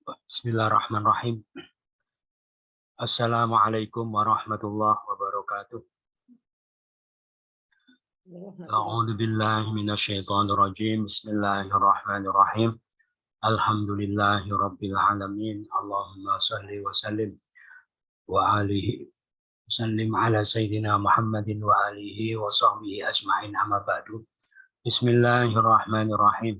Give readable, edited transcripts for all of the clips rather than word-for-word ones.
Bismillahirrahmanirrahim. Assalamualaikum warahmatullahi wabarakatuh. A'udzu billahi minasyaitonir rajim. Bismillahirrahmanirrahim. Alhamdulillahi rabbil alamin. Allahumma shalli wa sallim wa alihi sallim ala sayyidina Muhammadin wa alihi wa sahbihi ajma'in, amma ba'du. Bismillahirrahmanirrahim.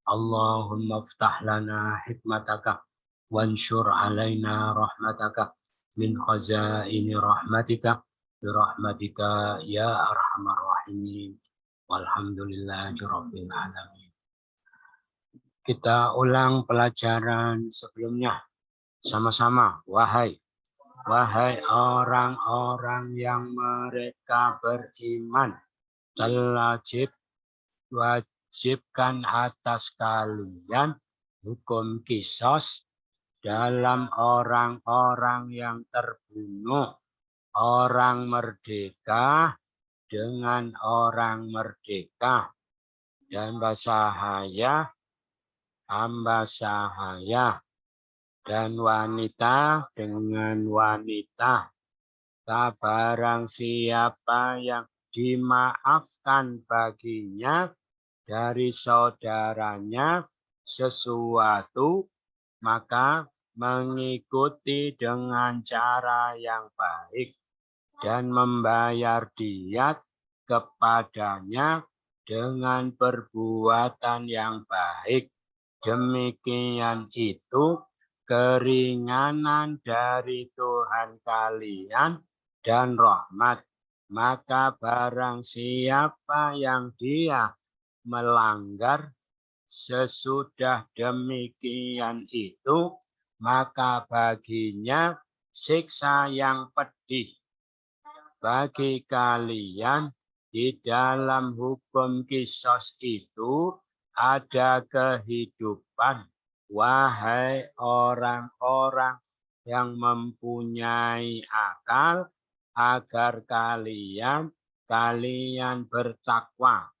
Allahumma iftah lana hikmataka wansyur alaina rahmataka min khazaini rahmatika birahmatika ya arhamar rahimin walhamdulillahi rabbil alamin. Kita ulang pelajaran sebelumnya sama-sama. Wahai orang-orang yang mereka beriman, telah wajibkan atas kalian hukum qisas dalam orang-orang yang terbunuh, orang merdeka dengan orang merdeka, dan hamba sahaya, dan wanita dengan wanita. Barang siapa yang dimaafkan baginya dari saudaranya sesuatu, maka mengikuti dengan cara yang baik dan membayar diyat kepadanya dengan perbuatan yang baik. Demikian itu keringanan dari Tuhan kalian dan rahmat. Maka barang siapa yang dia melanggar sesudah demikian itu, maka baginya siksa yang pedih. Bagi kalian di dalam hukum qisas itu ada kehidupan, wahai orang-orang yang mempunyai akal, agar kalian bertakwa.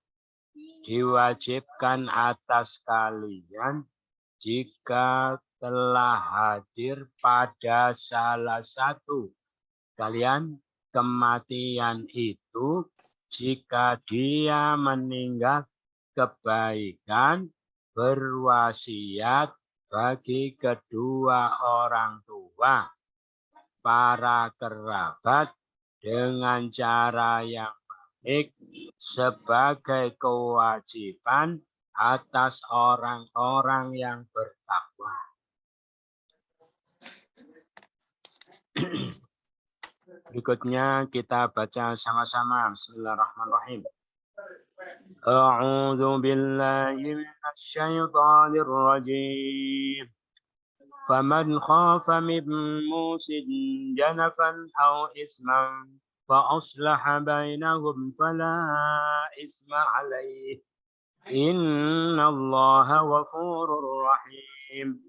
Diwajibkan atas kalian jika telah hadir pada salah satu kalian kematian itu, jika dia meninggal kebaikan, berwasiat bagi kedua orang tua, para kerabat dengan cara yang baik sebagai kewajiban atas orang-orang yang bertakwa. Berikutnya kita baca sama-sama. Bismillahirrahmanirrahim. A'udzu billahi minasyaitonir rajim. Faman khafa min musin janafan aw isman fa aslaha bainahum fala isma alaihi. Innallaha ghafurur rahim.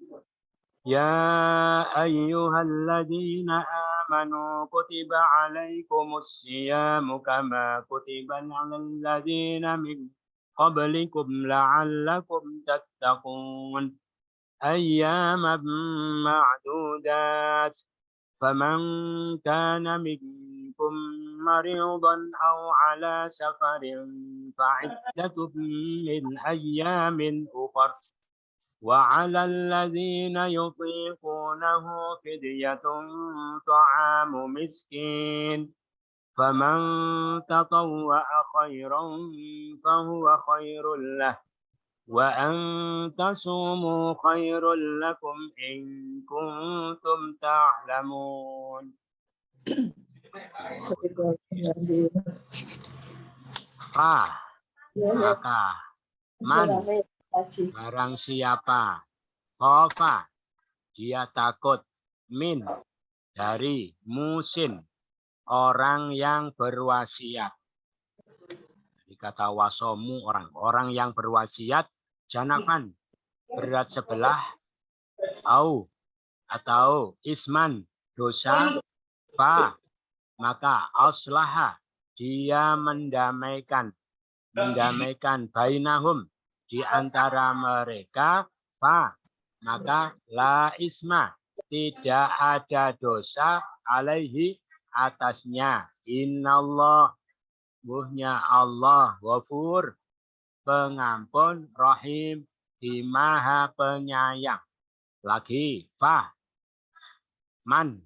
Ya ayyuhalladzina amanu kutiba alaikumus siyamu kama kutiba alal ladzina min qablikum la'allakum tattaqun. Ayyaman ma'dudat. Faman kana minkum maridan aw ala safarin fa'iddatun min ayyamin ukhar. وعلى الذين يطيقونه فدية طعام مسكين فمن تطوع خيرا فهو خير له وأن تصوموا خير لكم إن كنتم تعلمون. Maka man barang siapa khofa dia takut min dari musin orang yang berwasiat. Jadi kata wasomu orang yang berwasiat, janafan berat sebelah, atau isman dosa, maka aslaha dia mendamaikan bainahum di antara mereka, maka la isma, tidak ada dosa alaihi atasnya. Innallah, sesungguhnya Allah Ghafur, pengampun, Rahim, di Maha Penyayang. Lagi man,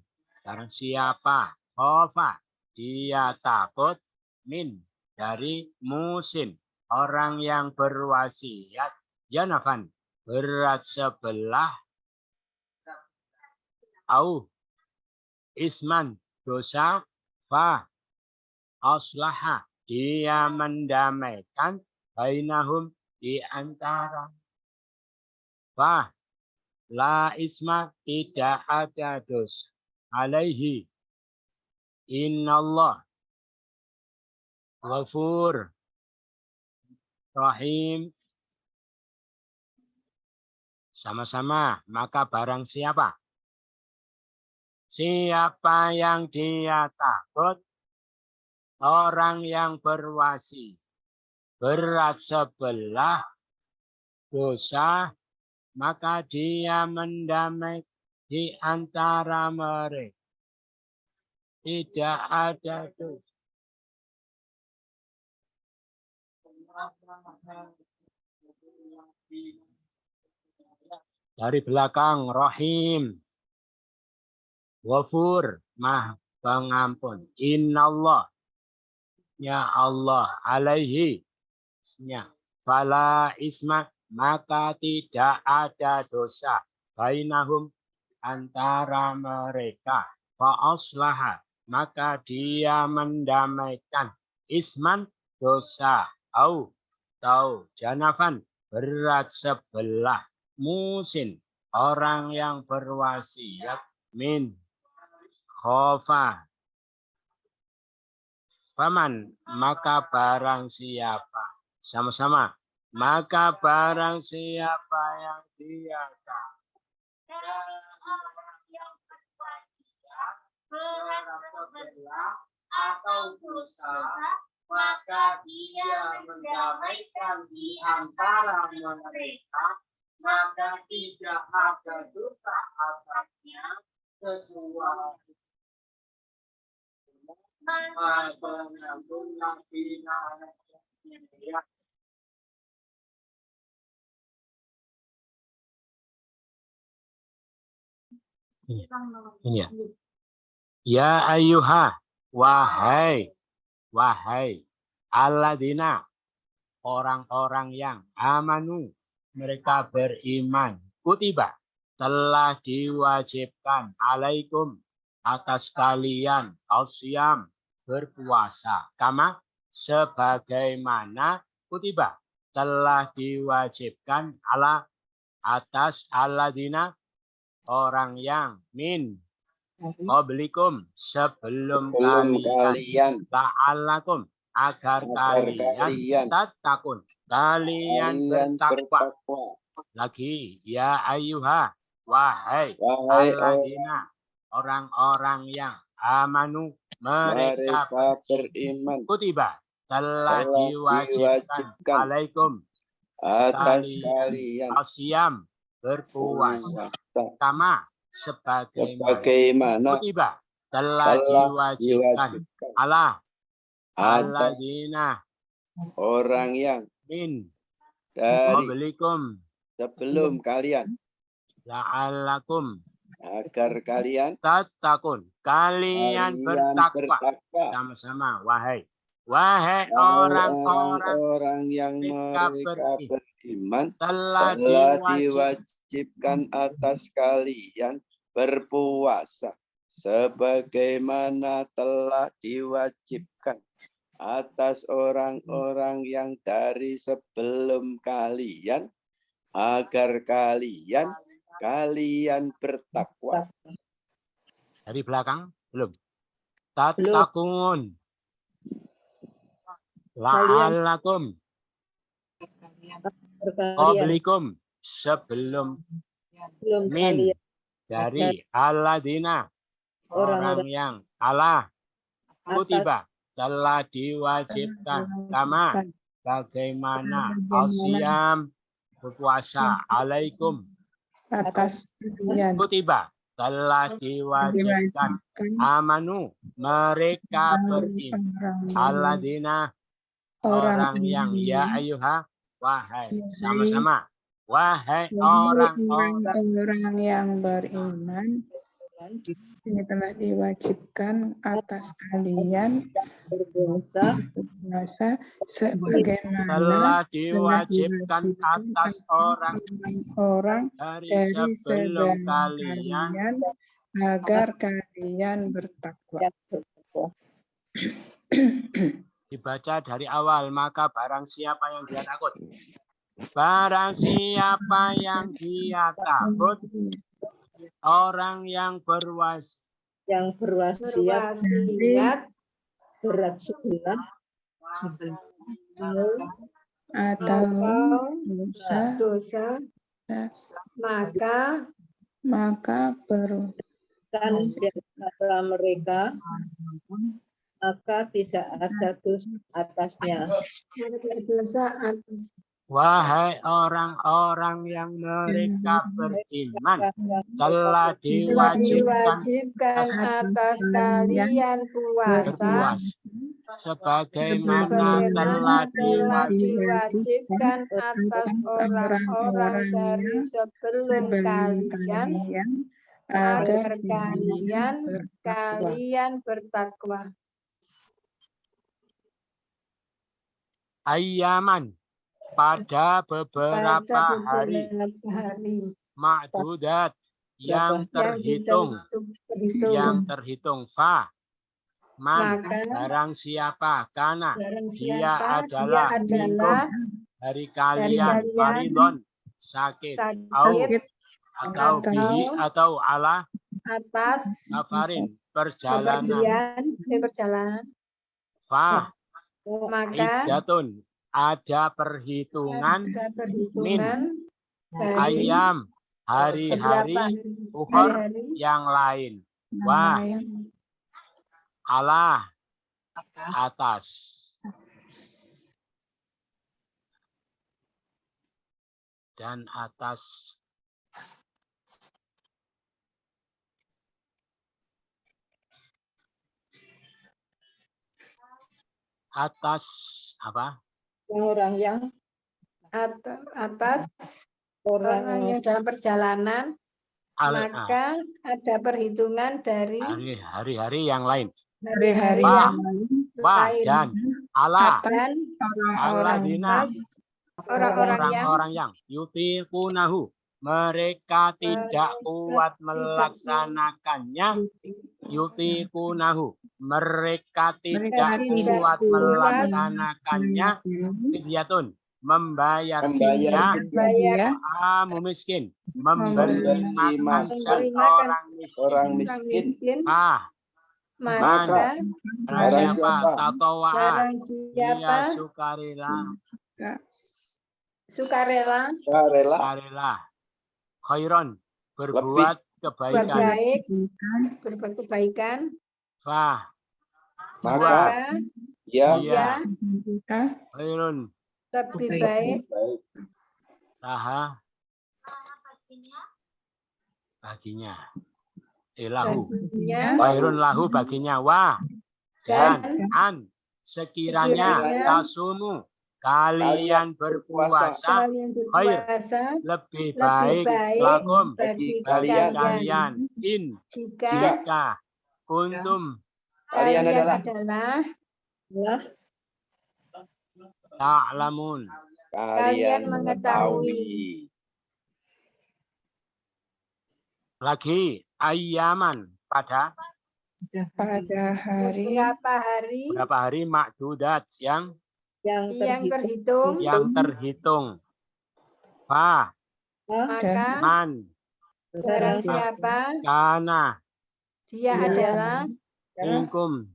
barang siapa, khofa, dia takut, min, dari musim, orang yang berwasiat, janafan, berat sebelah, au, isman, dosa, aslaha, dia mendamaikan, bainahum, di antara, la isma, tidak ada dosa alaihi. Innallah Ghafur Rahim. Sama-sama, maka barang siapa yang dia takut, orang yang berwasi, berat sebelah dosa, maka dia mendamai di antara mereka. Tidak ada dosa. Dari belakang, Rahim, Ghafur, Maha Pengampun. Innallah, ya Allah, alaihi, ya, fala isma, maka tidak ada dosa, bainahum, antara mereka, fa'aslaha, maka dia mendamaikan, isman, dosa, au, tahu, janafan, berat sebelah, musin, orang yang berwasiat, min, khofa, faman, maka barang siapa, sama-sama, maka barang siapa yang dia tahu, atau dosa, maka dia mendamaikan di antara mereka, maka tidak ada dosa atasnya kecuali ini ya. Ya ayyuha, wahai alladzina, orang-orang yang amanu, mereka beriman, kutiba, telah diwajibkan, alaikum, atas kalian, ausyam, berpuasa, kama, sebagaimana, kutiba, telah diwajibkan, ala, atas alladzina, orang yang, min, qablikum, sebelum kalian, la'allakum, agar kalian tatakun, kalian bertakwa. Lagi, ya ayyuha, wahai alladzina, orang-orang yang amanu, mereka beriman, kutiba, telah diwajibkan, alaikum, atas kalian, asyam, berpuasa, kama, sebagaimana, kutiba, telah diwajibkan, ala, alladzina, orang yang, min, dari, qablikum, sebelum kalian, la'allakum, agar kalian tatakun, kalian bertakwa. Sama-sama, wahai orang-orang yang mereka beriman, telah diwajibkan atas kalian berpuasa, sebagaimana telah diwajibkan atas orang-orang yang dari sebelum kalian, agar kalian bertakwa. Dari belakang belum. Tatakun, la'allakum, qablikum, sebelum, min, dari, alladzina, orang yang, ala, kutiba, telah diwajibkan, kama, bagaimana, asyam, berpuasa, alaikum, atas kalian. Kutiba telah diwajibkan. Amanu mereka beriman. Alladzina orang yang ya ayuha wahai sama-sama. Wahai orang yang beriman, ini telah diwajibkan atas kalian berpuasa sebagaimana telah diwajibkan atas orang dari sebelum sebelum kalian kalian agar kalian bertakwa. dibaca dari awal, maka barang siapa yang dia takut. Barang siapa yang dia takut, orang yang berwasiat berat sebelah atau dosa, maka berhutang di antara mereka, maka tidak ada dosa atasnya. Wahai orang-orang yang mereka beriman, telah diwajibkan atas kalian puasa sebagaimana telah diwajibkan atas orang-orang dari sebelum kalian agar kalian bertakwa. Ayyaman pada beberapa hari ma'dudat yang terhitung fa man barang siapa karena dia adalah minkum dari kalian maridon sakit atau bihi atau ala atas safarin perjalanan fa maka iddatun ada perhitungan min ayam hari-hari ukhor yang lain. Wah ala atas. Dan atas. Atas apa? Orang yang atas orang yang dalam perjalanan, maka ada perhitungan dari hari-hari yang lain. Hari-hari yang lain. Dan ala dan orang-orang yang yutiqunahu mereka tidak kuat melaksanakannya. Yutiqunahu mereka tidak kuat melaksanakannya. Fidyatun membayar miskin memberi makan orang miskin. Maka barang siapa tatawaa dia sukarela khairon berbuat kebaikan maka dia khairun lebih baik baginya khairun lahu baginya dan sekiranya tasumu kalian berpuasa khair lebih baik lakum bagi kalian jika kuntum kalian adalah ta'lamun kalian mengetahui. Lagi ayyaman pada berapa hari ma'dudat yang terhitung. Maka man barang siapa kana dia adalah minkum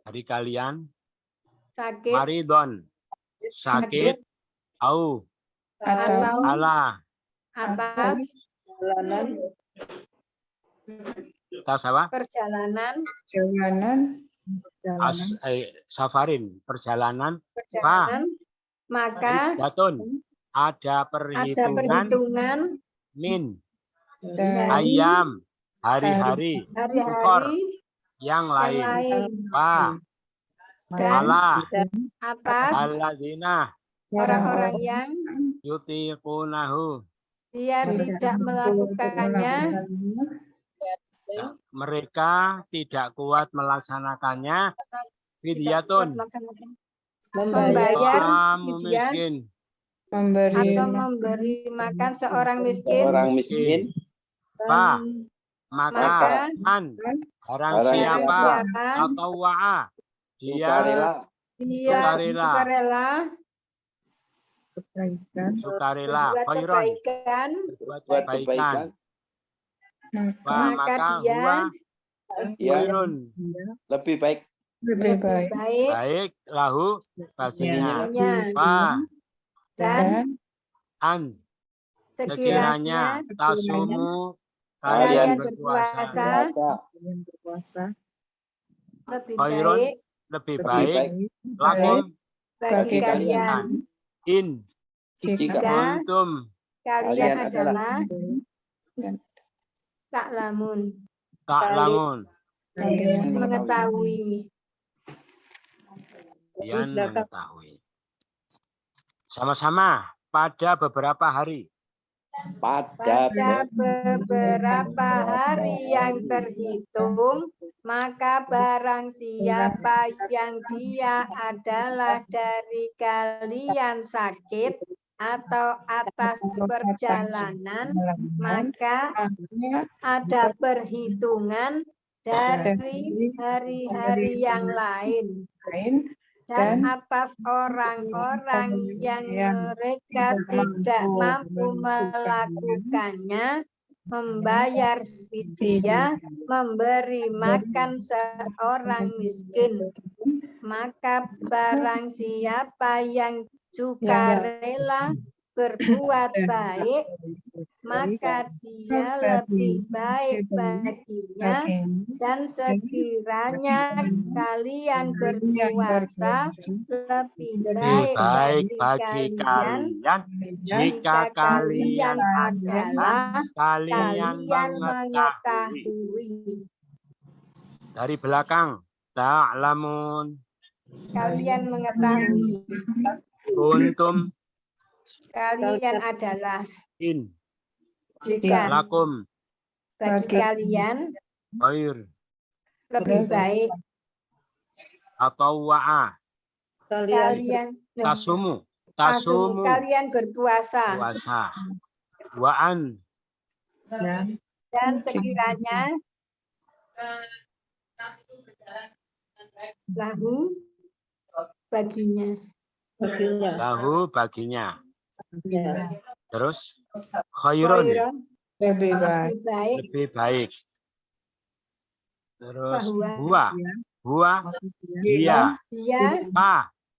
dari kalian sakit maridon sakit atau ala atas perjalanan safarin perjalanan maka ada Ada perhitungan perhitungan min dari ayam hari-hari ukhor hari-hari yang yang lain. lain. Fa Dan ala atas alladzina orang-orang yang yutiqunahu dia tidak melakukannya mereka tidak kuat melaksanakannya tidak fidyatun melaksanakan Membayar ta'amu fidyah miskin memberi atau memberi makan seorang miskin, Orang miskin, fa maka maka man barang Barang siapa siapa atau wa'a dia sukarela, dia sukarela. sukarela kebaikan sukarela berbuat khairon kebaikan, berbuat buat kebaikan kebaikan, wa maka maka maka dia huwa ya khairun lebih baik lebih baik baik baik lahu baginya baginya. wa Dan dan an sekiranya sekiranya tasumu kalian kalian berpuasa berpuasa puasa yang berpuasa lebih khairun baik lebih lebih baik baik lakum bagi bagi kalian in jika jika kuntum kalian kalian adalah dan taklamun, ta'lamun kalian mengetahui. kalian mengetahui sama-sama pada beberapa hari pada Pada beberapa hari yang terhitung, maka barang siapa yang dia adalah dari kalian sakit atau atas perjalanan, maka ada perhitungan dari hari-hari yang lain. Dan atas orang-orang yang mereka tidak mampu melakukannya, membayar fidyah, memberi makan seorang miskin. Maka barang siapa yang sukarela berbuat baik, maka dia lebih baik baginya. Dan sekiranya kalian berpuasa, lebih lebih baik baik bagi bagi kalian kalian jika kalian adalah kalian kalian mengetahui mengetahui. dari belakang ta'lamun Kalian mengetahui. kuntum Kalian adalah in jika lakum bagi kalian khair lebih baik atau wa'a kalian tasumu kalian berpuasa. puasa wa'an Dan sekiranya lahu baginya lahu baginya terus khairun khairon lebih baik lebih baik lebih baik terus bahwa huwa dia dia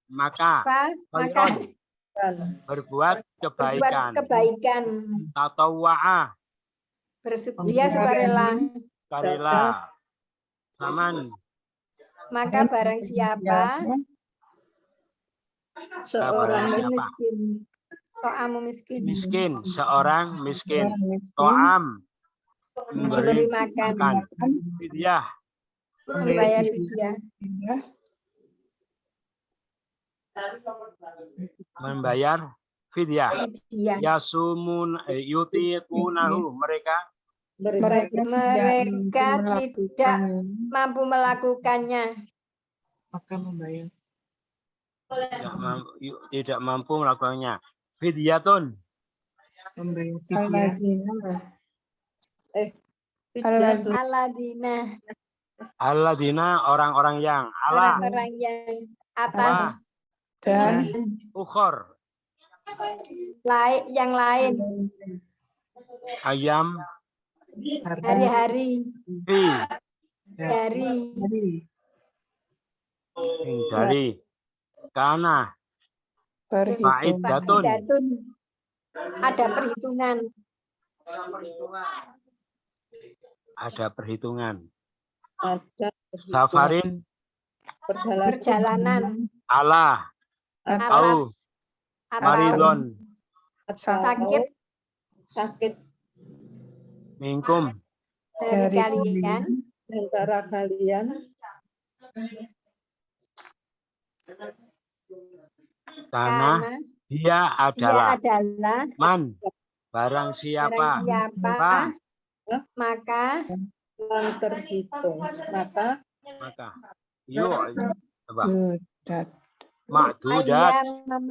maka maka berbuat kebaikan kebaikan atau wa'a dia sukarela. karela saman Maka barang siapa seorang miskin, to'amu miskin, miskin seorang miskin to'am memberi memberi makan, fidyah membayar fidyah, membayar fidyah fidyah. yasumun yutiqunahu mereka Mereka tidak mampu melakukannya, tidak mampu melakukannya fidyatun alladzina orang-orang yang ala orang-orang yang atas dan ukhor yang lain, ayam hari-hari fi dari kana perhitungan fa'idatun ada perhitungan, safarin perjalanan ala atas maridon sakit sakit minkum dari kalian antara kalian karena karena dia dia adalah adalah man barang barang siapa siapa maka yang terhitung. Maka maka yuk coba Dudat. makdudat ayam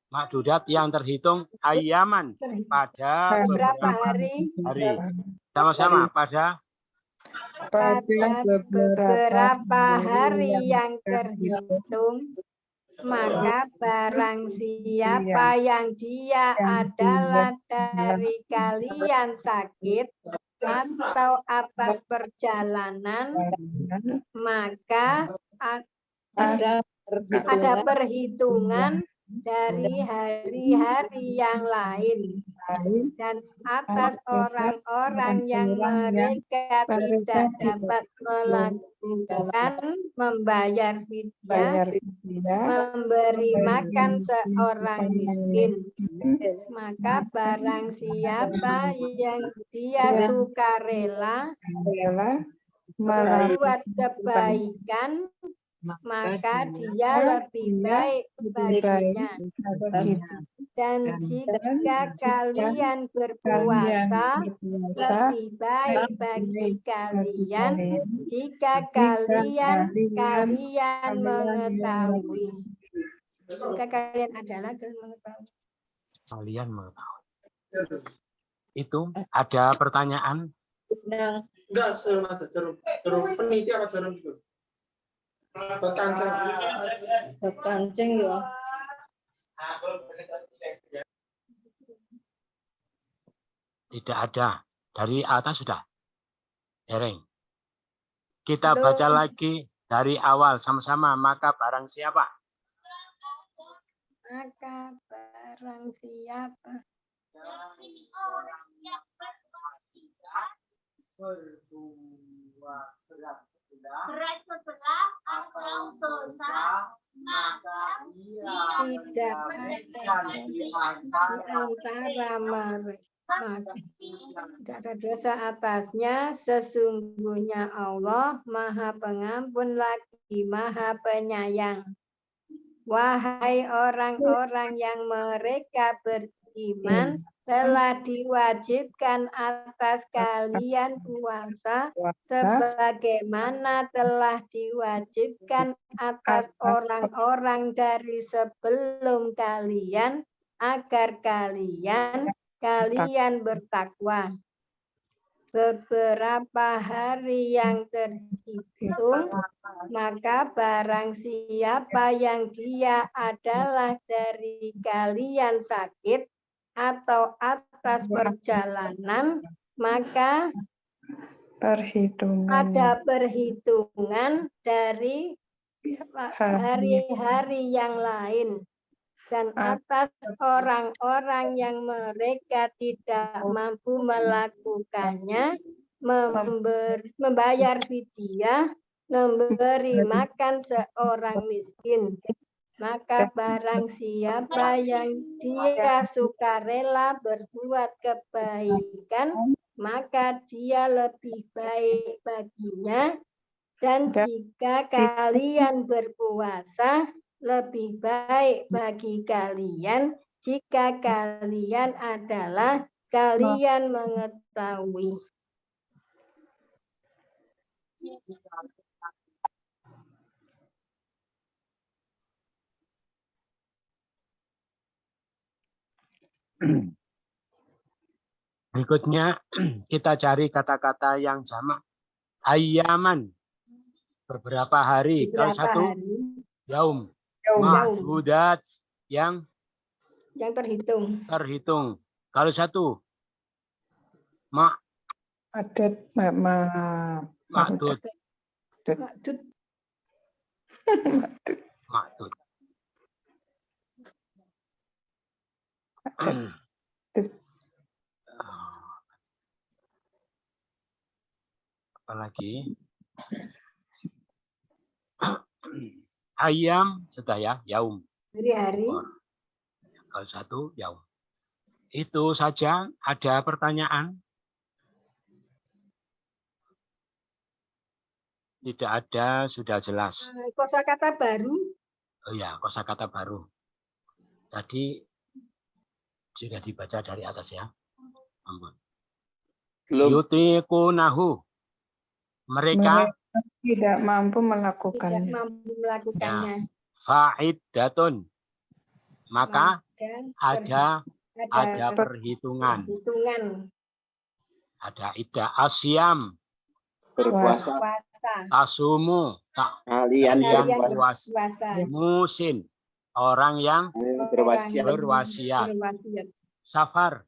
makdudat yang terhitung ayaman pada beberapa beberapa hari sama-sama pada Pada beberapa hari yang terhitung, maka barang siapa yang dia adalah dari kalian sakit atau atas perjalanan, maka ada ada perhitungan dari hari-hari yang lain. Dan atas orang-orang yang mereka tidak dapat melakukan membayar fidyah, memberi makan seorang miskin, maka barang siapa yang dia sukarela berbuat kebaikan, maka dia lebih baik baginya. Dan jika kalian berpuasa, lebih baik bagi kalian jika kalian mengetahui. Jika kalian adalah mengetahui. kalian mengetahui. Itu ada pertanyaan? Enggak, serum peniti apa jarum itu? berkancing ya. Tidak ada. Dari atas sudah. Hereng. Kita Belum. baca lagi dari awal sama-sama. Maka barang siapa? Maka barang siapa berat sebelah atau dosa, maka tidak ada di antara mereka. Tidak ada dosa atasnya, sesungguhnya Allah Maha Pengampun lagi Maha Penyayang. Wahai orang-orang yang mereka beriman, telah diwajibkan atas kalian puasa sebagaimana telah diwajibkan atas orang-orang dari sebelum kalian agar kalian bertakwa. Beberapa hari yang terhitung, maka barang siapa yang dia adalah dari kalian sakit atau atas perjalanan, maka ada perhitungan dari hari-hari yang lain. Dan atas orang-orang yang mereka tidak mampu melakukannya, membayar fidyah, memberi makan seorang miskin. Maka barang siapa yang dia sukarela berbuat kebaikan, maka dia lebih baik baginya. Dan jika kalian berpuasa, lebih baik bagi kalian jika kalian mengetahui. Berikutnya kita cari kata-kata yang jamak. Ayyaman. Beberapa hari. Kalau satu, yaum. Mahdudat yang terhitung. Kalau satu, mahdud. Apalagi ayam sudah ya, yaum. Hari-hari. Kalau satu, yaum. Itu saja. Ada pertanyaan? Tidak ada, sudah jelas. Kosakata baru. Oh ya, kosakata baru. Tadi sudah dibaca dari atas ya. Ampun. Belum. Yutiqunahu. Mereka tidak mampu Tidak melakukannya. mampu melakukannya. fa'iddatun. Maka Dan ada ada perhitungan. hitungan Ada iddah asyam. Berpuasa. puasa. Tasumu. Kalian Kalian berpuasa. Puasa. Musin. Orang yang Berwasiat. berwasiat. Berwasiat. Safar.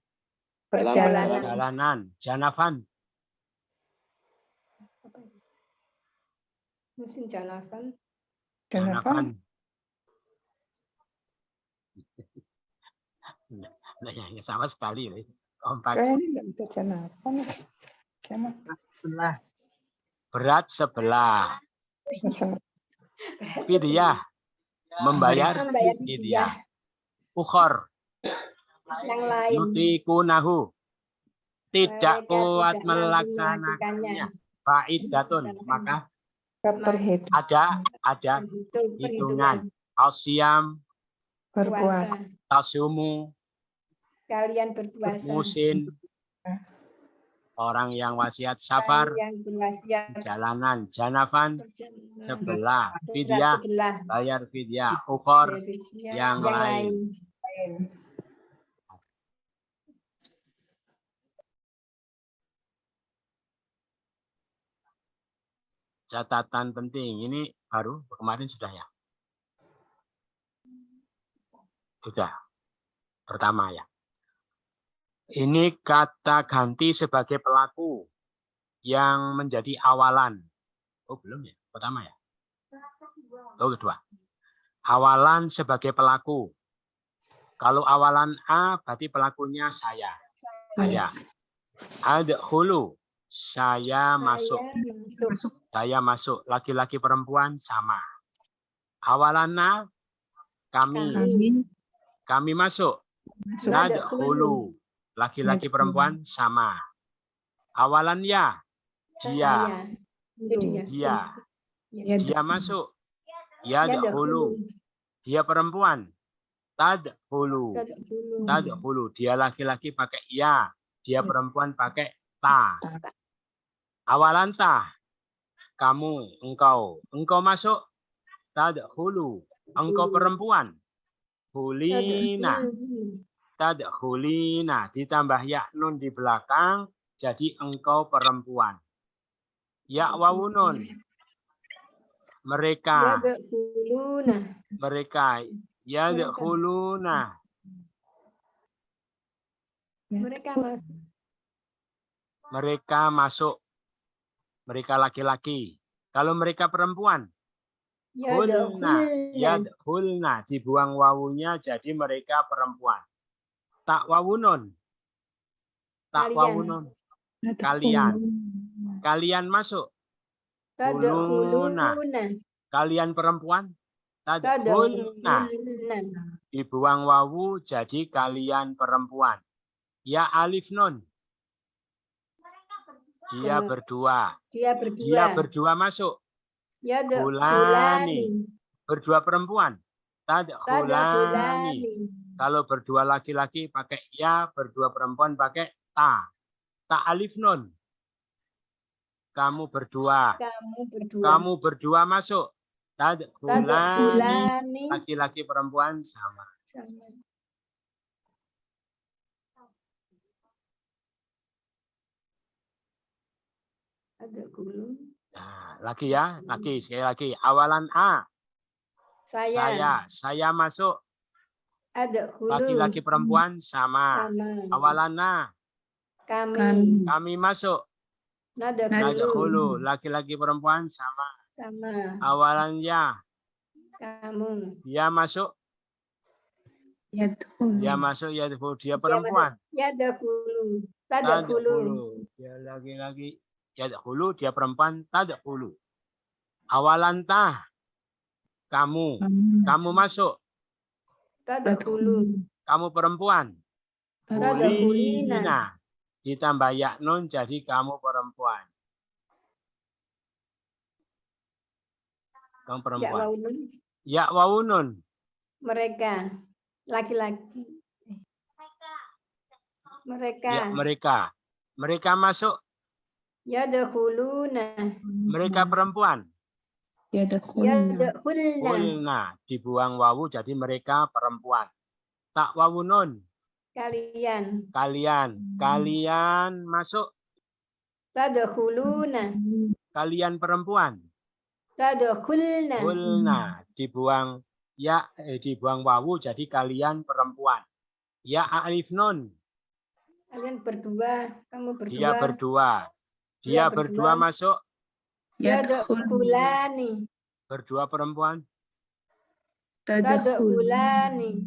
Perjalanan. Perjalanan. Janafan. Musim janafan. Kenapa? Janafan. Nah, ya, sama sekali. Kompak. Kayaknya nggak bisa kenapa. Sebelah. Berat sebelah. Masa- Fidyah. Membayar Membayar fidyah. fidyah. Ukhor. Yang lain. Yutikunahu. Tidak Mereka kuat tidak mampu melaksanakannya. Fa'iddatun. Maka Perhitungan. ada hitungan. Asyam. Berpuasa. Tasumu. Kalian berpuasa. Musin. Orang yang wasiat safar. Yang berwasiat. Jalanan. Janafan. Perjalanan. Sebelah. Berat Fidyah. sebelah. Bayar fidyah. Ukhor. Bayar fidyah. yang lain. Catatan penting. Ini baru kemarin sudah ya. Sudah. Pertama ya. Ini kata ganti sebagai pelaku yang menjadi awalan. Oh, belum ya? Pertama ya? Oh, kedua. Awalan sebagai pelaku. Kalau awalan A berarti pelakunya saya. Saya. Adkhulu. Saya masuk. Saya masuk. Laki-laki perempuan sama. Awalan A kami. Kami masuk. Nadkhulu. Laki-laki perempuan sama. Awalan ya. Dia. Dia masuk. Ya dahulu. Dia perempuan. Tadkhulu. Tadkhulu. Dia laki-laki pakai ya. Dia perempuan pakai ta. Awalan ta. Kamu, engkau. Engkau masuk. Tadkhulu. Engkau perempuan. Hulina. Tadkhulina. Ditambah ya nun di belakang. Jadi engkau perempuan. Ya wawunun. Mereka. Mereka. Ya dkhuluna. Mereka masuk. Mereka laki-laki. Kalau mereka perempuan. Hulna. Yadkhulna. Dibuang wawunya jadi mereka perempuan. Tak wawunun. Tak wawunun. Kalian. Kalian masuk. Huluna. Kalian perempuan. Tadkhulna. Dibuang wawu jadi kalian perempuan. Ya alif nun. Dia berdua. Dia berdua masuk. Hulani. Berdua perempuan. Tadkhulani. Kalau berdua laki-laki pakai ya, berdua perempuan pakai ta. Ta alif nun. Kamu berdua. Kamu berdua masuk. Tadkhulani. Laki-laki perempuan sama. Nah, lagi ya, lagi sekali lagi. Awalan A. Saya masuk. Laki-laki perempuan sama. Awalan A. Kami masuk. Nadkhulu. Laki-laki perempuan sama. Awalan ya. Dia masuk. Dia masuk. Dia perempuan. Tadkhulu. Dia laki-laki. Yadkhulu. Dia perempuan. Tadkhulu. Awalan tah. Kamu masuk. Kamu perempuan. Hulina. Ditambah ya nun jadi kamu perempuan. Kamu Ya perempuan. waunun. Ya wawunun. Mereka. Laki-laki. Mereka. Ya mereka. Mereka masuk. Yadkhuluna. Mereka perempuan. Yadkhulna. Yadkhulna. Hulna. Dibuang wawu jadi mereka perempuan. Tak wawunun. Kalian. Kalian. Kalian masuk. Tadkhuluna. Kalian perempuan. Tadkhulna. Hulna. Dibuang ya dibuang wawu jadi kalian perempuan. Ya alif nun. Kalian berdua. Kamu berdua. Dia berdua. Dia Dia berdua berdua. masuk. Yadkhulani. Berdua perempuan. Tadkhulani.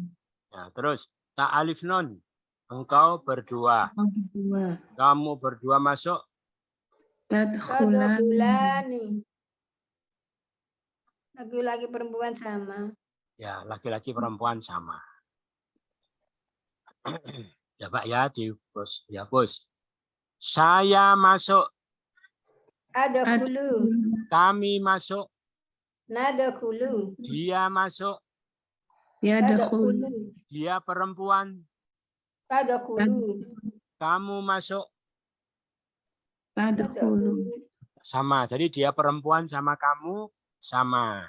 Ya, terus tak alif nun. Engkau berdua. Kamu berdua masuk. Tadkhulani. Laki-laki perempuan sama. Ya, laki-laki perempuan sama. Coba ya dihapus. Dihapus. Saya masuk. Adkhulu. Kami masuk. Nadkhulu. Dia masuk. Tadkhulu. Dia perempuan. Tadkhulu. Kamu masuk. Tadkhulu. Sama. Jadi dia perempuan sama kamu sama.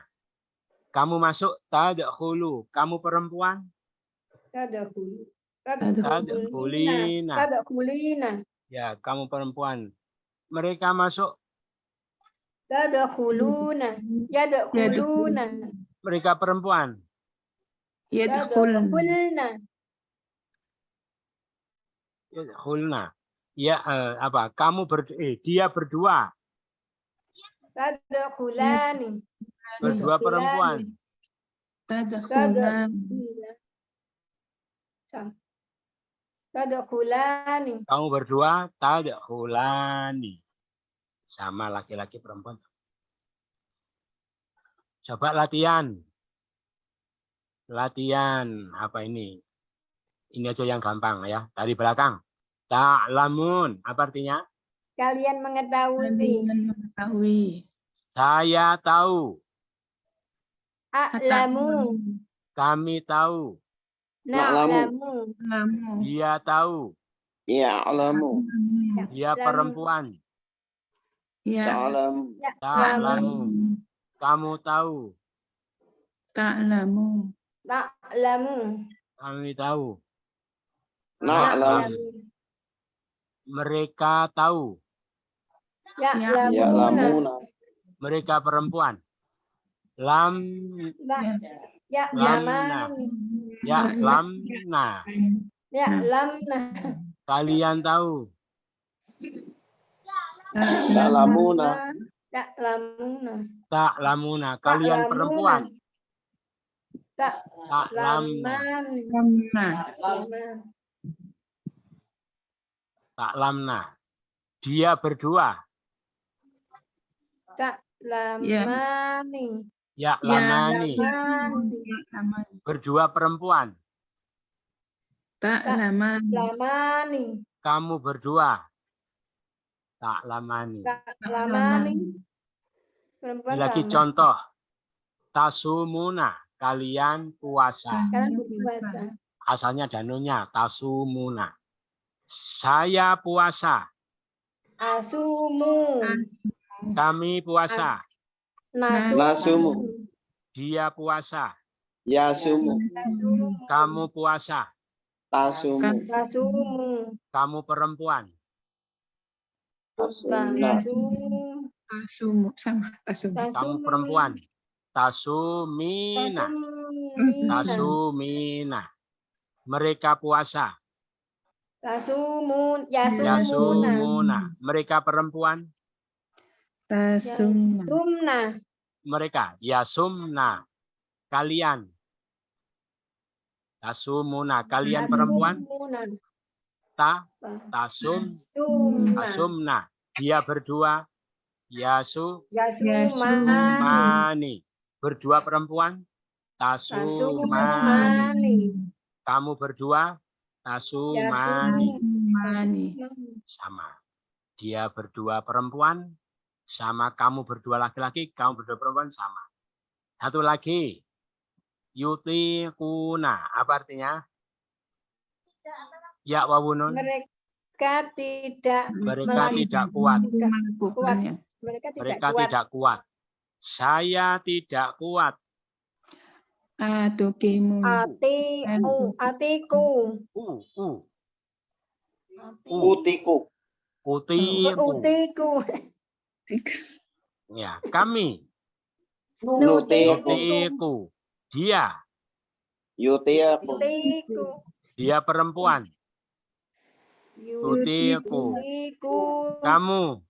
Kamu masuk. Tadkhulu. Kamu perempuan. Tadkhulu. Tadkhulina. Tadkhulina. Ya, kamu perempuan. Mereka masuk. Tadkhuluna. Yadkhuluna. Mereka perempuan. Tadkhulna. Hulna. Ya, apa? Kamu dia berdua. Tadkhulani. Berdua perempuan. Tadkhulana. Tadkhulani. Kamu berdua tadkhulani. Sama laki-laki perempuan. Coba latihan. Latihan apa ini? Ini aja yang gampang ya. Dari belakang. Ta'lamun. Apa artinya? Kalian mengetahui. Saya tahu. A'lamu. Kami tahu. Na'lamu. Dia tahu. Ya'lamu. Dia perempuan. Ta'lamu. Ta'lamu. Kamu tahu. Ta'lamu. Kami tahu. Na'lamu. Mereka tahu. Ya'lamuna. Ya'lamuna. Mereka perempuan. Lam Ya'lamani. Ya'lamna. Ya'lamna. Kalian tahu. Ta'lamuna. Ya'lamuna. Ta'lamuna. Kalian perempuan. Ta'lamna. Ta'lamna. Dia berdua. Ta'lamani. Ya'lamani. Berdua perempuan. Ta'lamani. Kamu berdua. Ta'lamani. Ta'lamani. Perempuan Lagi sama. contoh. Tasumuna. Kalian puasa. Kalian berpuasa. Asalnya danunya. Tasumuna. Saya puasa. Asumu. Kami puasa. Nasumu. Dia puasa. Yasumu. Nasumu. Kamu puasa. Tasumu. Nasumu. Kamu perempuan. Nasumu. Kamu perempuan. Tasumina. Tasumina. Mereka puasa. Yasumuna. Yasumuna. Mereka perempuan. Yasumna. Mereka. Yasumna. Kalian. Tasumuna. Kalian perempuan. Tasumna. Dia berdua. Yasumani. Mani. Berdua perempuan. Tasumani. Kamu berdua. tasumani Asmani. sama. Dia berdua perempuan sama kamu berdua laki-laki, kamu berdua perempuan sama. Satu lagi. Yutikuna. Apa artinya? Ya wawunun. Mereka tidak Mereka tidak kuat. Melakukannya. mereka tidak Mereka kuat. tidak kuat. Saya tidak kuat. Atukimu. Atiku. Utiku. Utiku. Utiku. Ya, kami. Nutiku. Utiku. Dia. Yutiku. Utiku. Dia perempuan. Utiku. Utiku. Kamu.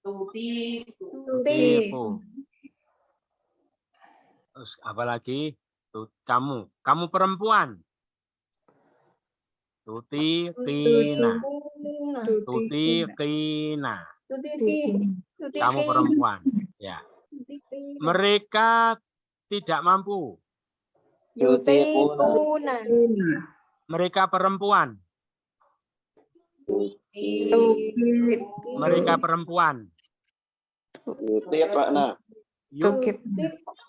Utiku. Utiku. Terus apa lagi? Kamu. Kamu perempuan. Tutikina. Tutikina. Kamu perempuan. Ya. Mereka tidak mampu. Yutikuna. Mereka perempuan. Mereka perempuan. Yutikna.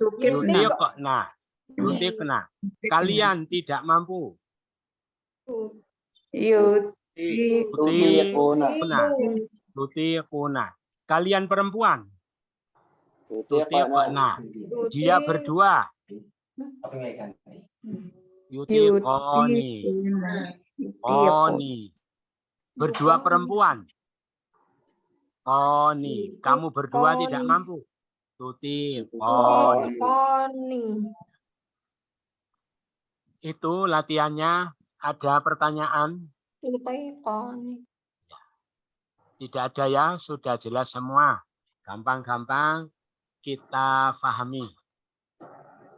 Yutikna. Yutikna. Kalian tidak mampu. Yutikuna. Yutikuna. Kalian perempuan. Yutikna. Dia berdua. Yutikoni. Oni. Berdua perempuan. Oni. Kamu berdua tidak mampu. Tutikoni. Itu latihannya. Ada pertanyaan? Tidak ada ya, sudah jelas semua. Gampang-gampang kita pahami.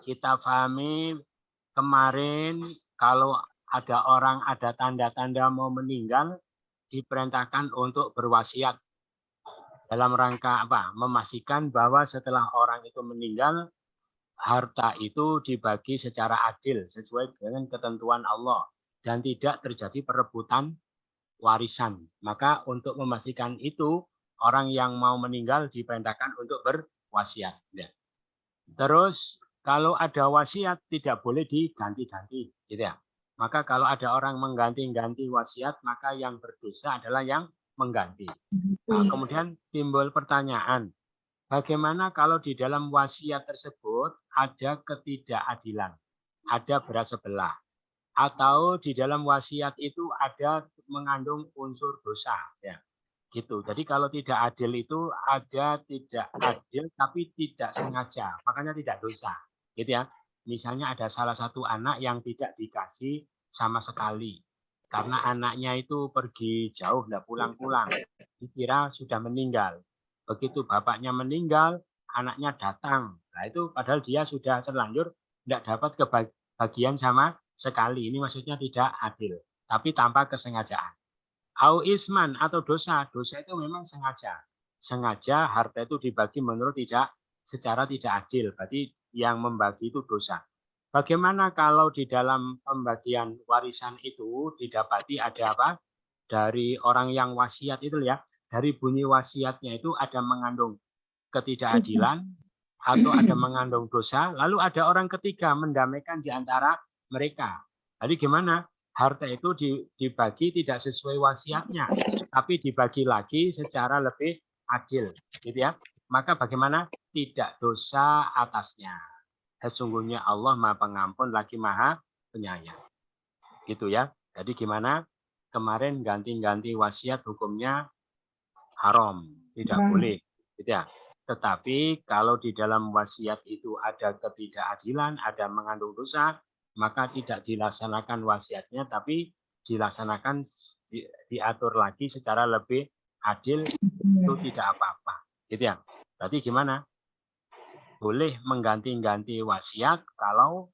Kita pahami kemarin kalau ada orang, ada tanda-tanda mau meninggal, diperintahkan untuk berwasiat. Dalam rangka apa? Memastikan bahwa setelah orang itu meninggal, harta itu dibagi secara adil sesuai dengan ketentuan Allah. Dan tidak terjadi perebutan warisan. Maka untuk memastikan itu, orang yang mau meninggal diperintahkan untuk berwasiat. Ya. Terus kalau ada wasiat tidak boleh diganti-ganti, gitu ya. Maka kalau ada orang mengganti-ganti wasiat, maka yang berdosa adalah yang mengganti. Nah, kemudian timbul pertanyaan, bagaimana kalau di dalam wasiat tersebut ada ketidakadilan, ada berat sebelah? Atau di dalam wasiat itu ada mengandung unsur dosa, ya gitu. Jadi kalau tidak adil itu ada tidak adil tapi tidak sengaja, makanya tidak dosa, gitu ya. Misalnya ada salah satu anak yang tidak dikasih sama sekali karena anaknya itu pergi jauh, nggak pulang-pulang, dikira sudah meninggal. Begitu bapaknya meninggal, anaknya datang. Nah itu padahal dia sudah terlanjur tidak dapat kebagian sama sekali. Ini maksudnya tidak adil, tapi tanpa kesengajaan. Au isman atau dosa. Dosa itu memang sengaja. Sengaja harta itu dibagi menurut secara tidak adil. Berarti yang membagi itu dosa. Bagaimana kalau di dalam pembagian warisan itu didapati ada apa? Dari orang yang wasiat itu ya, dari bunyi wasiatnya itu ada mengandung ketidakadilan atau ada mengandung dosa, lalu ada orang ketiga mendamaikan di antara mereka. Jadi gimana? Harta itu dibagi tidak sesuai wasiatnya, tapi dibagi lagi secara lebih adil, gitu ya. Maka bagaimana? Tidak dosa atasnya. Sesungguhnya Allah Maha Pengampun lagi Maha Penyayang. Gitu ya. Jadi gimana? Kemarin ganti-ganti wasiat hukumnya haram, tidak boleh, gitu ya. Tetapi kalau di dalam wasiat itu ada ketidakadilan, ada mengandung dosa, maka tidak dilaksanakan wasiatnya, tapi dilaksanakan diatur lagi secara lebih adil, itu tidak apa-apa, gitu ya. Berarti gimana? Boleh mengganti-ganti wasiat kalau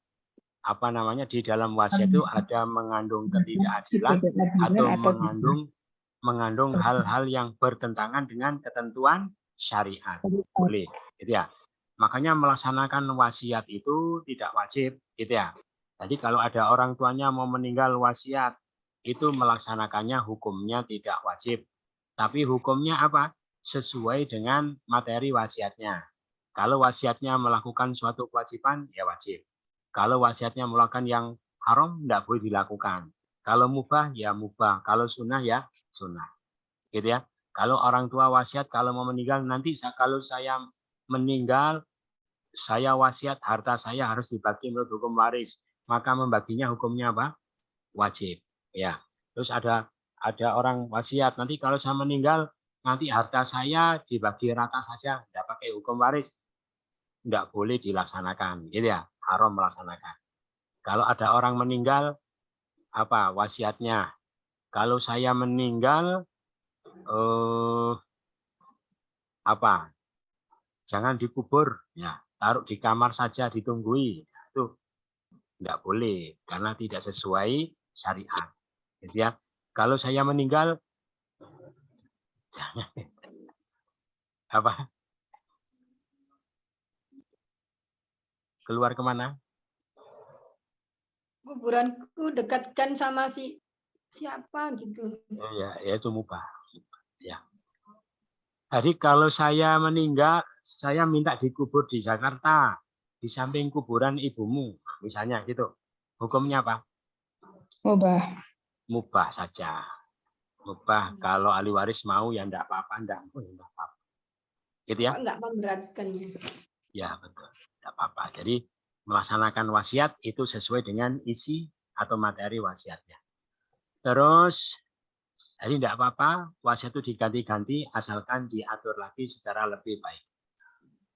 apa namanya di dalam wasiat itu ada mengandung ketidakadilan atau mengandung hal-hal yang bertentangan dengan ketentuan syariat. Boleh, gitu ya. Makanya melaksanakan wasiat itu tidak wajib, gitu ya. Jadi kalau ada orang tuanya mau meninggal wasiat, itu melaksanakannya hukumnya tidak wajib. Tapi hukumnya apa? Sesuai dengan materi wasiatnya. Kalau wasiatnya melakukan suatu kewajiban, ya wajib. Kalau wasiatnya melakukan yang haram, tidak boleh dilakukan. Kalau mubah, ya mubah. Kalau sunnah, ya sunnah. Gitu ya. Kalau orang tua wasiat, kalau mau meninggal, nanti kalau saya meninggal, saya wasiat, harta saya harus dibagi menurut hukum waris. Maka membaginya hukumnya apa? Wajib. Ya. Terus ada orang wasiat, nanti kalau saya meninggal, nanti harta saya dibagi rata saja, tidak pakai hukum waris. Tidak boleh dilaksanakan, gitu ya, haram melaksanakan. Kalau ada orang meninggal, apa wasiatnya? Kalau saya meninggal, apa? Jangan dikubur, ya, taruh di kamar saja, ditunggui. Itu tidak boleh karena tidak sesuai syariat. Gitu ya. Kalau saya meninggal, apa? Keluar kemana? Kuburanku dekatkan sama siapa gitu. Ya, itu mubah. Ya. Jadi kalau saya meninggal, saya minta dikubur di Jakarta, di samping kuburan ibumu, misalnya gitu. Hukumnya apa? Mubah. Mubah saja. Mubah. Kalau ahli waris mau ya enggak apa-apa, enggak apa-apa. Gitu ya? Enggak memberatkannya. Ya, betul. Enggak apa-apa. Jadi melaksanakan wasiat itu sesuai dengan isi atau materi wasiatnya. Terus jadi tidak apa-apa, wasiat itu diganti-ganti asalkan diatur lagi secara lebih baik.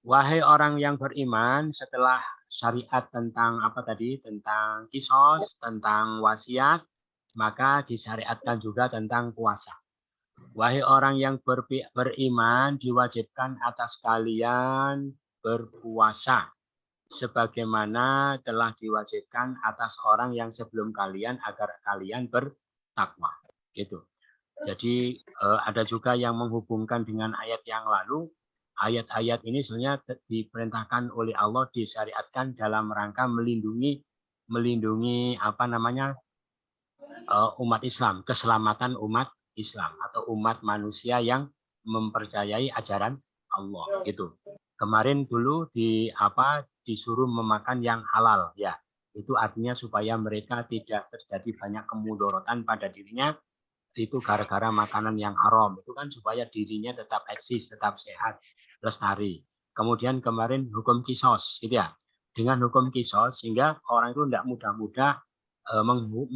Wahai orang yang beriman, setelah syariat tentang apa tadi, tentang kisos, tentang wasiat, maka disyariatkan juga tentang puasa. Wahai orang yang beriman, diwajibkan atas kalian berpuasa, sebagaimana telah diwajibkan atas orang yang sebelum kalian agar kalian bertakwa. Gitu. Jadi ada juga yang menghubungkan dengan ayat yang lalu. Ayat-ayat ini sebenarnya diperintahkan oleh Allah, disyariatkan dalam rangka melindungi apa namanya umat Islam, keselamatan umat Islam atau umat manusia yang mempercayai ajaran Allah. Gitu. Kemarin dulu disuruh memakan yang halal, ya. Itu artinya supaya mereka tidak terjadi banyak kemudorotan pada dirinya. Itu gara-gara makanan yang haram, itu kan supaya dirinya tetap eksis, tetap sehat, lestari. Kemudian kemarin hukum kisos, gitu ya. Dengan hukum kisos sehingga orang itu tidak mudah-mudah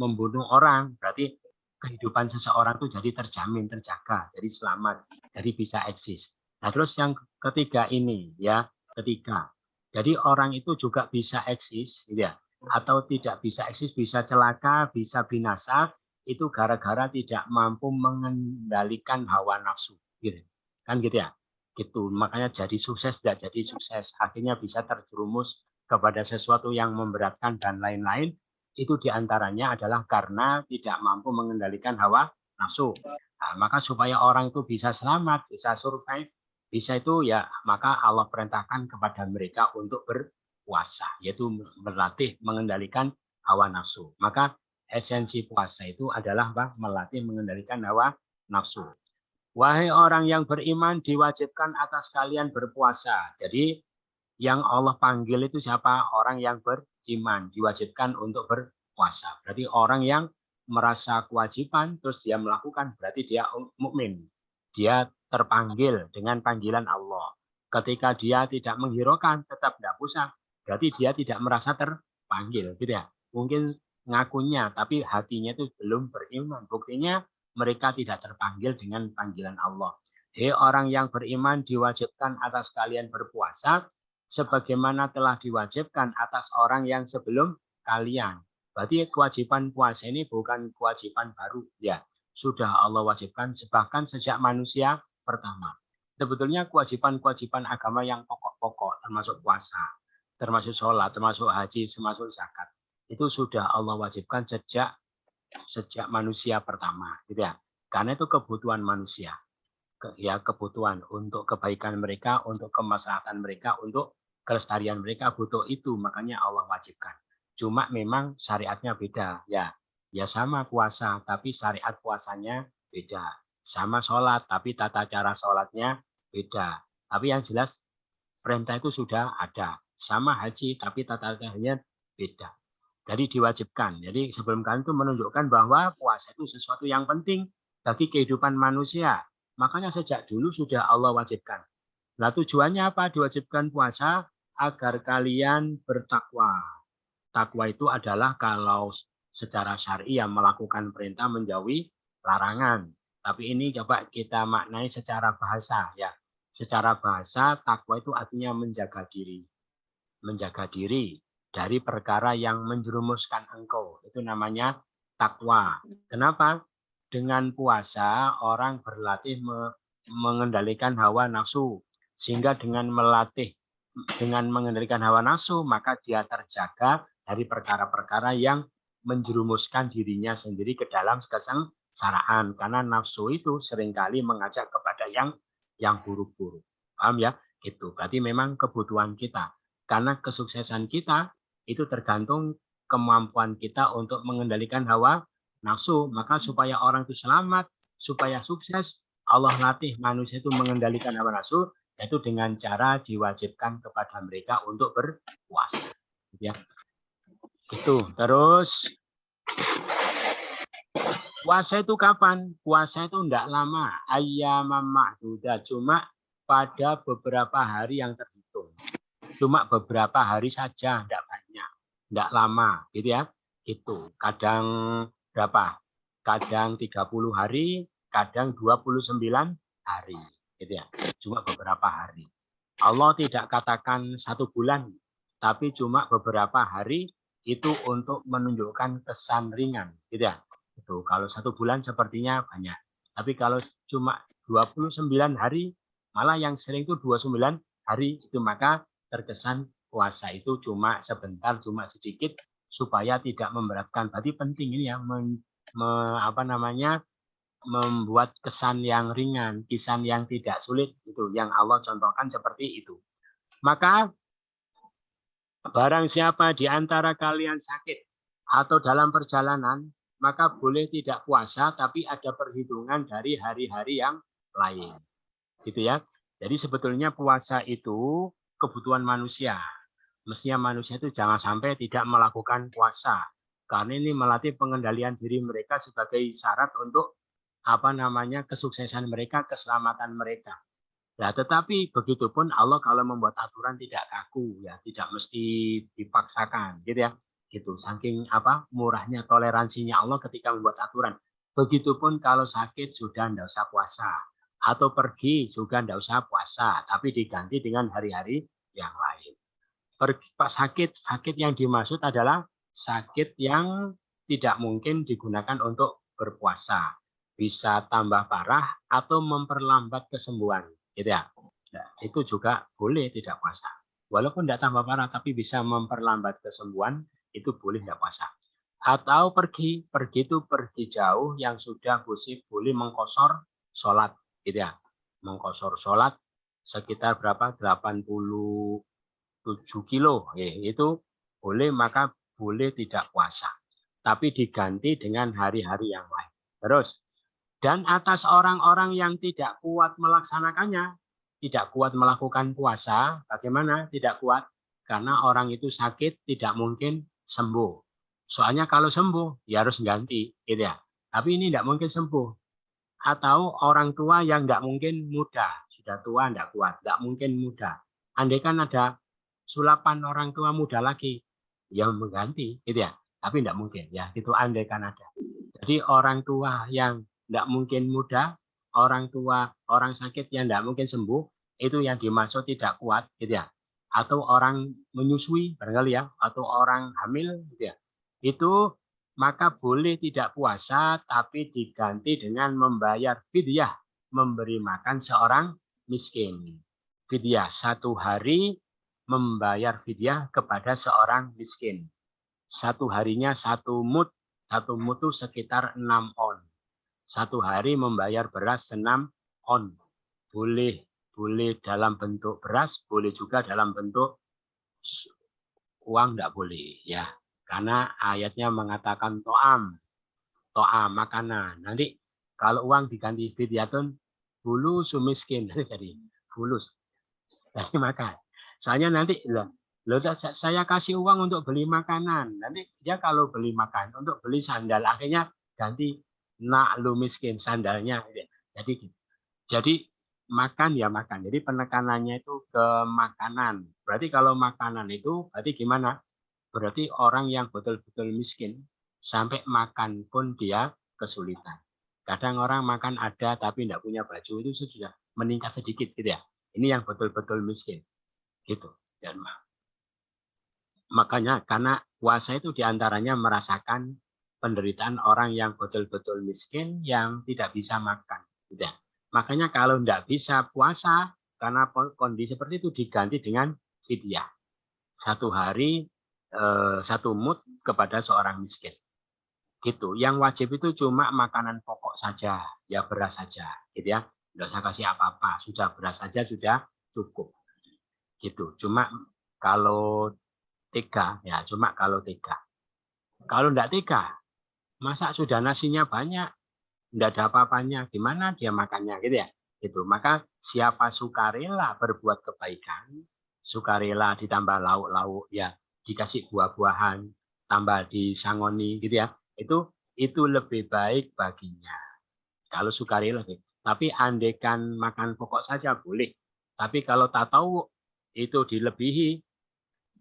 membunuh orang, berarti kehidupan seseorang itu jadi terjamin, terjaga, jadi selamat, jadi bisa eksis. Nah, terus yang ketiga ini ya, ketiga. Jadi orang itu juga bisa eksis, gitu ya, atau tidak bisa eksis, bisa celaka, bisa binasa. Itu gara-gara tidak mampu mengendalikan hawa nafsu, gitu kan, gitu ya, gitu. Makanya jadi sukses tidak jadi sukses, akhirnya bisa terjerumus kepada sesuatu yang memberatkan dan lain-lain. Itu diantaranya adalah karena tidak mampu mengendalikan hawa nafsu. Nah, maka supaya orang itu bisa selamat, bisa survive, bisa itu ya, maka Allah perintahkan kepada mereka untuk berpuasa, yaitu berlatih mengendalikan hawa nafsu. Maka esensi puasa itu adalah melatih mengendalikan hawa nafsu. Wahai orang yang beriman, diwajibkan atas kalian berpuasa. Jadi yang Allah panggil itu siapa? Orang yang beriman, diwajibkan untuk berpuasa. Berarti orang yang merasa kewajiban terus dia melakukan, berarti dia mukmin. Dia terpanggil dengan panggilan Allah. Ketika dia tidak menghiraukan, tetap tidak puasa, berarti dia tidak merasa terpanggil, gitu ya. Mungkin ngakunya, tapi hatinya itu belum beriman. Buktinya mereka tidak terpanggil dengan panggilan Allah. Hei orang yang beriman, diwajibkan atas kalian berpuasa, sebagaimana telah diwajibkan atas orang yang sebelum kalian. Berarti kewajiban puasa ini bukan kewajiban baru, ya. Sudah Allah wajibkan bahkan sejak manusia pertama. Sebetulnya kewajiban-kewajiban agama yang pokok-pokok, termasuk puasa, termasuk sholat, termasuk haji, termasuk zakat, itu sudah Allah wajibkan sejak manusia pertama, gitu ya. Karena itu kebutuhan manusia, ya, kebutuhan untuk kebaikan mereka, untuk kemaslahatan mereka, untuk kelestarian mereka, butuh itu, makanya Allah wajibkan. Cuma memang syariatnya beda. Ya sama puasa, tapi syariat puasanya beda. Sama sholat, tapi tata cara sholatnya beda. Tapi yang jelas perintah itu sudah ada. Sama haji, tapi tata caranya beda. Jadi diwajibkan. Jadi sebelum kalian itu menunjukkan bahwa puasa itu sesuatu yang penting bagi kehidupan manusia. Makanya sejak dulu sudah Allah wajibkan. Nah tujuannya apa diwajibkan puasa? Agar kalian bertakwa. Takwa itu adalah kalau secara syar'i yang melakukan perintah menjauhi larangan. Tapi ini coba kita maknai secara bahasa ya. Secara bahasa takwa itu artinya menjaga diri. Menjaga diri dari perkara yang menjerumuskan engkau. Itu namanya takwa. Kenapa? Dengan puasa orang berlatih mengendalikan hawa nafsu. Sehingga dengan mengendalikan hawa nafsu maka dia terjaga dari perkara-perkara yang menjerumuskan dirinya sendiri ke dalam kesengsaraan. Karena nafsu itu seringkali mengajak kepada yang buruk-buruk. Paham ya? Itu berarti memang kebutuhan kita. Karena kesuksesan kita itu tergantung kemampuan kita untuk mengendalikan hawa nafsu. Maka supaya orang itu selamat, supaya sukses, Allah latih manusia itu mengendalikan hawa nafsu, yaitu dengan cara diwajibkan kepada mereka untuk berpuasa. Ya. Itu. Terus puasa itu kapan? Puasa itu tidak lama. Ayyamam ma'dudah, cuma pada beberapa hari yang terhitung. Cuma beberapa hari saja, tidak banyak. Tidak lama, gitu ya. Itu. Kadang berapa? Kadang 30 hari, kadang 29 hari. Gitu ya. Cuma beberapa hari. Allah tidak katakan 1 bulan, tapi cuma beberapa hari itu untuk menunjukkan kesan ringan, gitu ya. Itu kalau 1 bulan sepertinya banyak. Tapi kalau cuma 29 hari, malah yang sering itu 29 hari itu maka terkesan puasa itu cuma sebentar, cuma sedikit supaya tidak memberatkan. Berarti penting ini ya membuat kesan yang ringan, kesan yang tidak sulit itu yang Allah contohkan seperti itu. Maka barang siapa di antara kalian sakit atau dalam perjalanan, maka boleh tidak puasa, tapi ada perhitungan dari hari-hari yang lain. Gitu ya. Jadi sebetulnya puasa itu kebutuhan manusia. Mestinya manusia itu jangan sampai tidak melakukan puasa. Karena ini melatih pengendalian diri mereka sebagai syarat untuk kesuksesan mereka, keselamatan mereka. Ya, tetapi begitupun Allah kalau membuat aturan tidak kaku ya, tidak mesti dipaksakan, gitu ya. Gitu. Saking murahnya toleransinya Allah ketika membuat aturan. Begitupun kalau sakit sudah tidak usah puasa atau pergi juga tidak usah puasa, tapi diganti dengan hari-hari yang lain. Sakit yang dimaksud adalah sakit yang tidak mungkin digunakan untuk berpuasa. Bisa tambah parah atau memperlambat kesembuhan. Gitu ya. Nah, itu juga boleh tidak puasa. Walaupun tidak tambah parah, tapi bisa memperlambat kesembuhan, itu boleh tidak puasa. Atau pergi itu pergi jauh yang sudah boleh mengkosor sholat. Gitu ya. Mengkosor sholat sekitar berapa? 87 kilo. Itu boleh, maka boleh tidak puasa. Tapi diganti dengan hari-hari yang lain. Terus, dan atas orang-orang yang tidak kuat melaksanakannya, tidak kuat melakukan puasa, bagaimana tidak kuat? Karena orang itu sakit tidak mungkin sembuh. Soalnya kalau sembuh, ya harus ganti, gitu ya. Tapi ini tidak mungkin sembuh. Atau orang tua yang tidak mungkin muda, sudah tua tidak kuat, tidak mungkin muda. Andai kan ada sulapan orang tua muda lagi, yang mengganti, gitu ya. Tapi tidak mungkin, ya. Itu andai kan ada. Jadi orang tua yang tidak mungkin muda, orang sakit yang tidak mungkin sembuh, itu yang dimaksud tidak kuat, gitu ya. Atau orang menyusui, barangkali ya, atau orang hamil, gitu ya. Itu maka boleh tidak puasa, tapi diganti dengan membayar fidyah, memberi makan seorang miskin. Fidyah 1 hari membayar fidyah kepada seorang miskin. 1 harinya 1 mud, 1 mud itu sekitar 6 on. 1 hari membayar beras 6 on. Boleh dalam bentuk beras, boleh juga dalam bentuk uang, tidak boleh ya. Karena ayatnya mengatakan to'am makanan. Nanti kalau uang diganti fidyatun bulus miskin jadi bulus dari makan. Soalnya nanti saya kasih uang untuk beli makanan. Nanti dia kalau beli makan untuk beli sandal akhirnya ganti nak lu miskin sandalnya. Jadi makan ya makan. Jadi penekanannya itu ke makanan. Berarti kalau makanan itu berarti gimana? Berarti orang yang betul-betul miskin sampai makan pun dia kesulitan. Kadang orang makan ada tapi tidak punya baju itu sudah meningkat sedikit gitu ya. Ini yang betul-betul miskin. Gitu. Dan makanya karena puasa itu diantaranya merasakan penderitaan orang yang betul-betul miskin yang tidak bisa makan. Gitu ya. Makanya kalau tidak bisa puasa karena kondisi seperti itu diganti dengan fidyah. 1 hari 1 mud kepada seorang miskin. Gitu. Yang wajib itu cuma makanan pokok saja, ya beras saja, gitu ya. Enggak usah kasih apa-apa, sudah beras saja sudah cukup. Gitu. Cuma kalau tega, ya cuma kalau tega. Kalau enggak tega, masa sudah nasinya banyak, enggak ada apa-apanya, gimana dia makannya, gitu ya. Gitu. Maka siapa sukarela berbuat kebaikan, sukarela ditambah lauk-lauk, ya dikasih buah-buahan, tambah disangoni gitu ya, itu lebih baik baginya. Kalau sukarela, tapi andekan makan pokok saja boleh. Tapi kalau tatau itu dilebihi,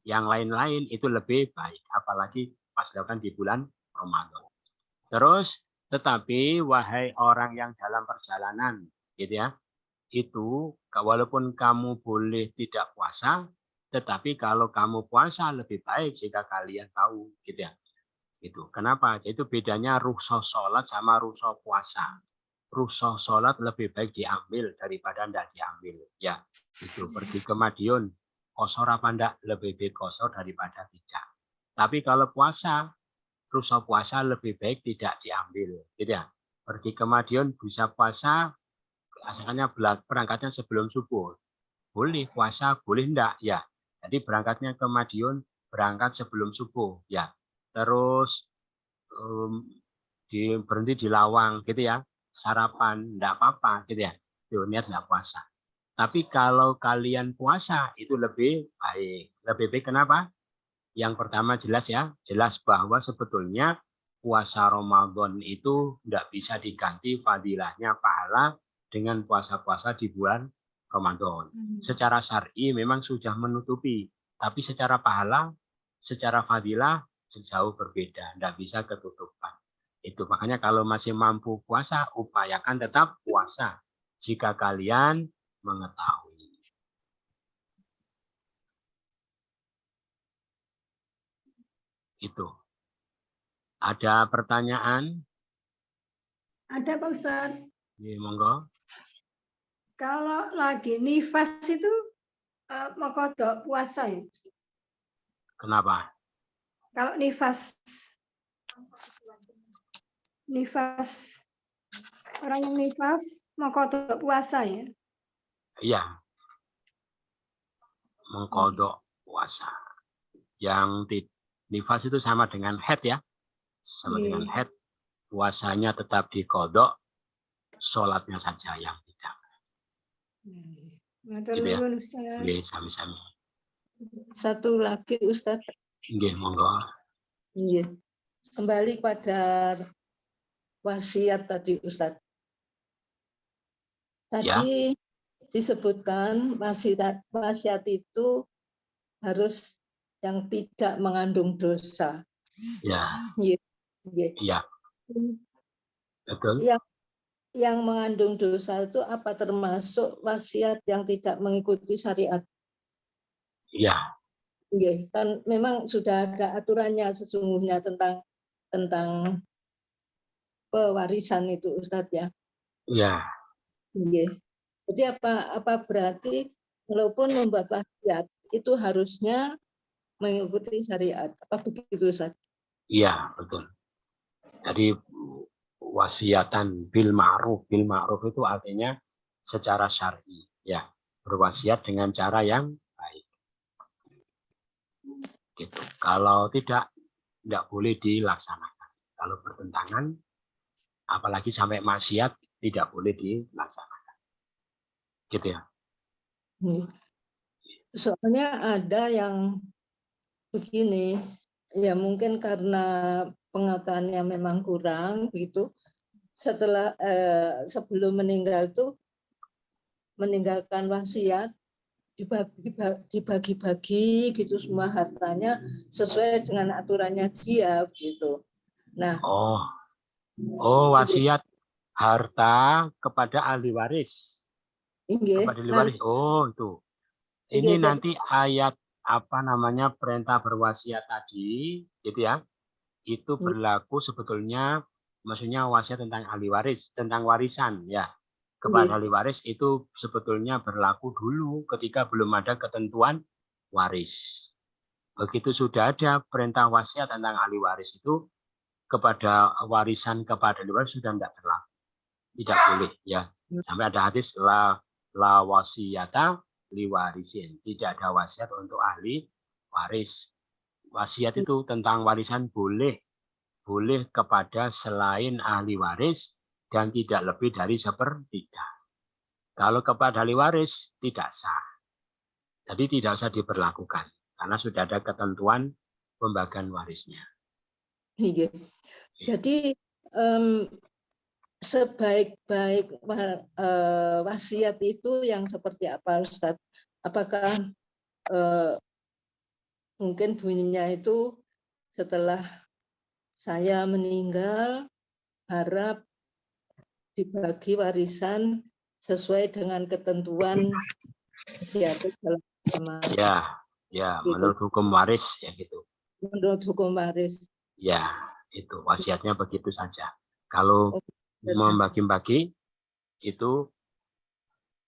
yang lain-lain itu lebih baik, apalagi pas dilakukan di bulan Ramadan. Terus, tetapi wahai orang yang dalam perjalanan, gitu ya, itu walaupun kamu boleh tidak puasa. Tetapi kalau kamu puasa lebih baik jika kalian tahu, gitu ya. Itu kenapa? Itu bedanya rukhsah sholat sama rukhsah puasa. Rukhsah sholat lebih baik diambil daripada tidak diambil. Ya, itu pergi ke Madiun, kosor apa enggak? Lebih baik kosor daripada tidak. Tapi kalau puasa, rukhsah puasa lebih baik tidak diambil, gitu ya. Pergi ke Madiun bisa puasa, asalnya berangkatnya sebelum subuh. Boleh puasa, boleh enggak? Ya. Jadi berangkatnya ke Madiun, berangkat sebelum subuh, ya. Terus berhenti di Lawang, gitu ya. Sarapan, enggak apa-apa, gitu ya. Itu niat enggak puasa. Tapi kalau kalian puasa itu lebih baik. Lebih baik kenapa? Yang pertama jelas ya, jelas bahwa sebetulnya puasa Ramadan itu enggak bisa diganti fadilahnya pahala dengan puasa-puasa di bulan Ramadan. Secara syar'i memang sudah menutupi, tapi secara pahala, secara fadilah jauh berbeda, tidak bisa ketutupan. Itu makanya kalau masih mampu puasa, upayakan tetap puasa jika kalian mengetahui. Itu. Ada pertanyaan? Ada Pak Ustadz. Ya, monggo. Kalau lagi nifas itu mau kodok puasa ya? Kenapa? Kalau nifas orang yang nifas mau kodok puasa ya? Iya. Mengkodok puasa. Yang nifas itu sama dengan haid ya. Sama dengan haid. Puasanya tetap dikodok, sholatnya saja yang tidak. Matur Gitu ya. nuwun Ustaz. Nggih, sami-sami. Satu lagi Ustadz. Nggih, monggo. Iya. Kembali pada wasiat tadi Ustadz. Tadi disebutkan wasiat itu harus yang tidak mengandung dosa. Ya. Iya. Iya. Betul. Yang mengandung dosa itu apa, termasuk wasiat yang tidak mengikuti syariat? Iya. Iya, kan memang sudah ada aturannya sesungguhnya tentang pewarisan itu Ustadz ya. Iya. Iya. Jadi apa berarti walaupun membuat wasiat itu harusnya mengikuti syariat? Apa begitu Ustadz? Iya, betul. Jadi wasiatan bil ma'ruf itu artinya secara syar'i, ya, berwasiat dengan cara yang baik. Gitu. Kalau tidak tidak boleh dilaksanakan. Kalau bertentangan, apalagi sampai maksiat, tidak boleh dilaksanakan. Gitu ya. Soalnya ada yang begini, ya mungkin karena pengetahuannya memang kurang gitu. Setelah sebelum meninggal tuh meninggalkan wasiat, dibagi-bagi gitu semua hartanya sesuai dengan aturannya dia gitu. Nah, wasiat harta kepada ahli waris. Kepada ahli waris. Oh, itu. Ini nanti ayat apa namanya perintah berwasiat tadi, gitu ya. Itu berlaku sebetulnya, maksudnya wasiat tentang ahli waris, tentang warisan ya. Kepada ahli waris itu sebetulnya berlaku dulu ketika belum ada ketentuan waris. Begitu sudah ada perintah wasiat tentang ahli waris itu, kepada warisan kepada ahli waris sudah tidak berlaku. Tidak boleh ya. Sampai ada hadis la wasiyata liwarisin. Tidak ada wasiat untuk ahli waris. Wasiat itu tentang warisan boleh kepada selain ahli waris dan tidak lebih dari 1/3. Kalau kepada ahli waris tidak sah. Jadi tidak usah diberlakukan karena sudah ada ketentuan pembagian warisnya. Jadi sebaik-baik wasiat itu yang seperti apa, Ustadz? Apakah mungkin bunyinya itu setelah saya meninggal harap dibagi warisan sesuai dengan ketentuan diatur dalam agama. Ya, gitu. Menurut hukum waris ya gitu. Menurut hukum waris. Ya, itu wasiatnya begitu saja. Kalau membagi-bagi itu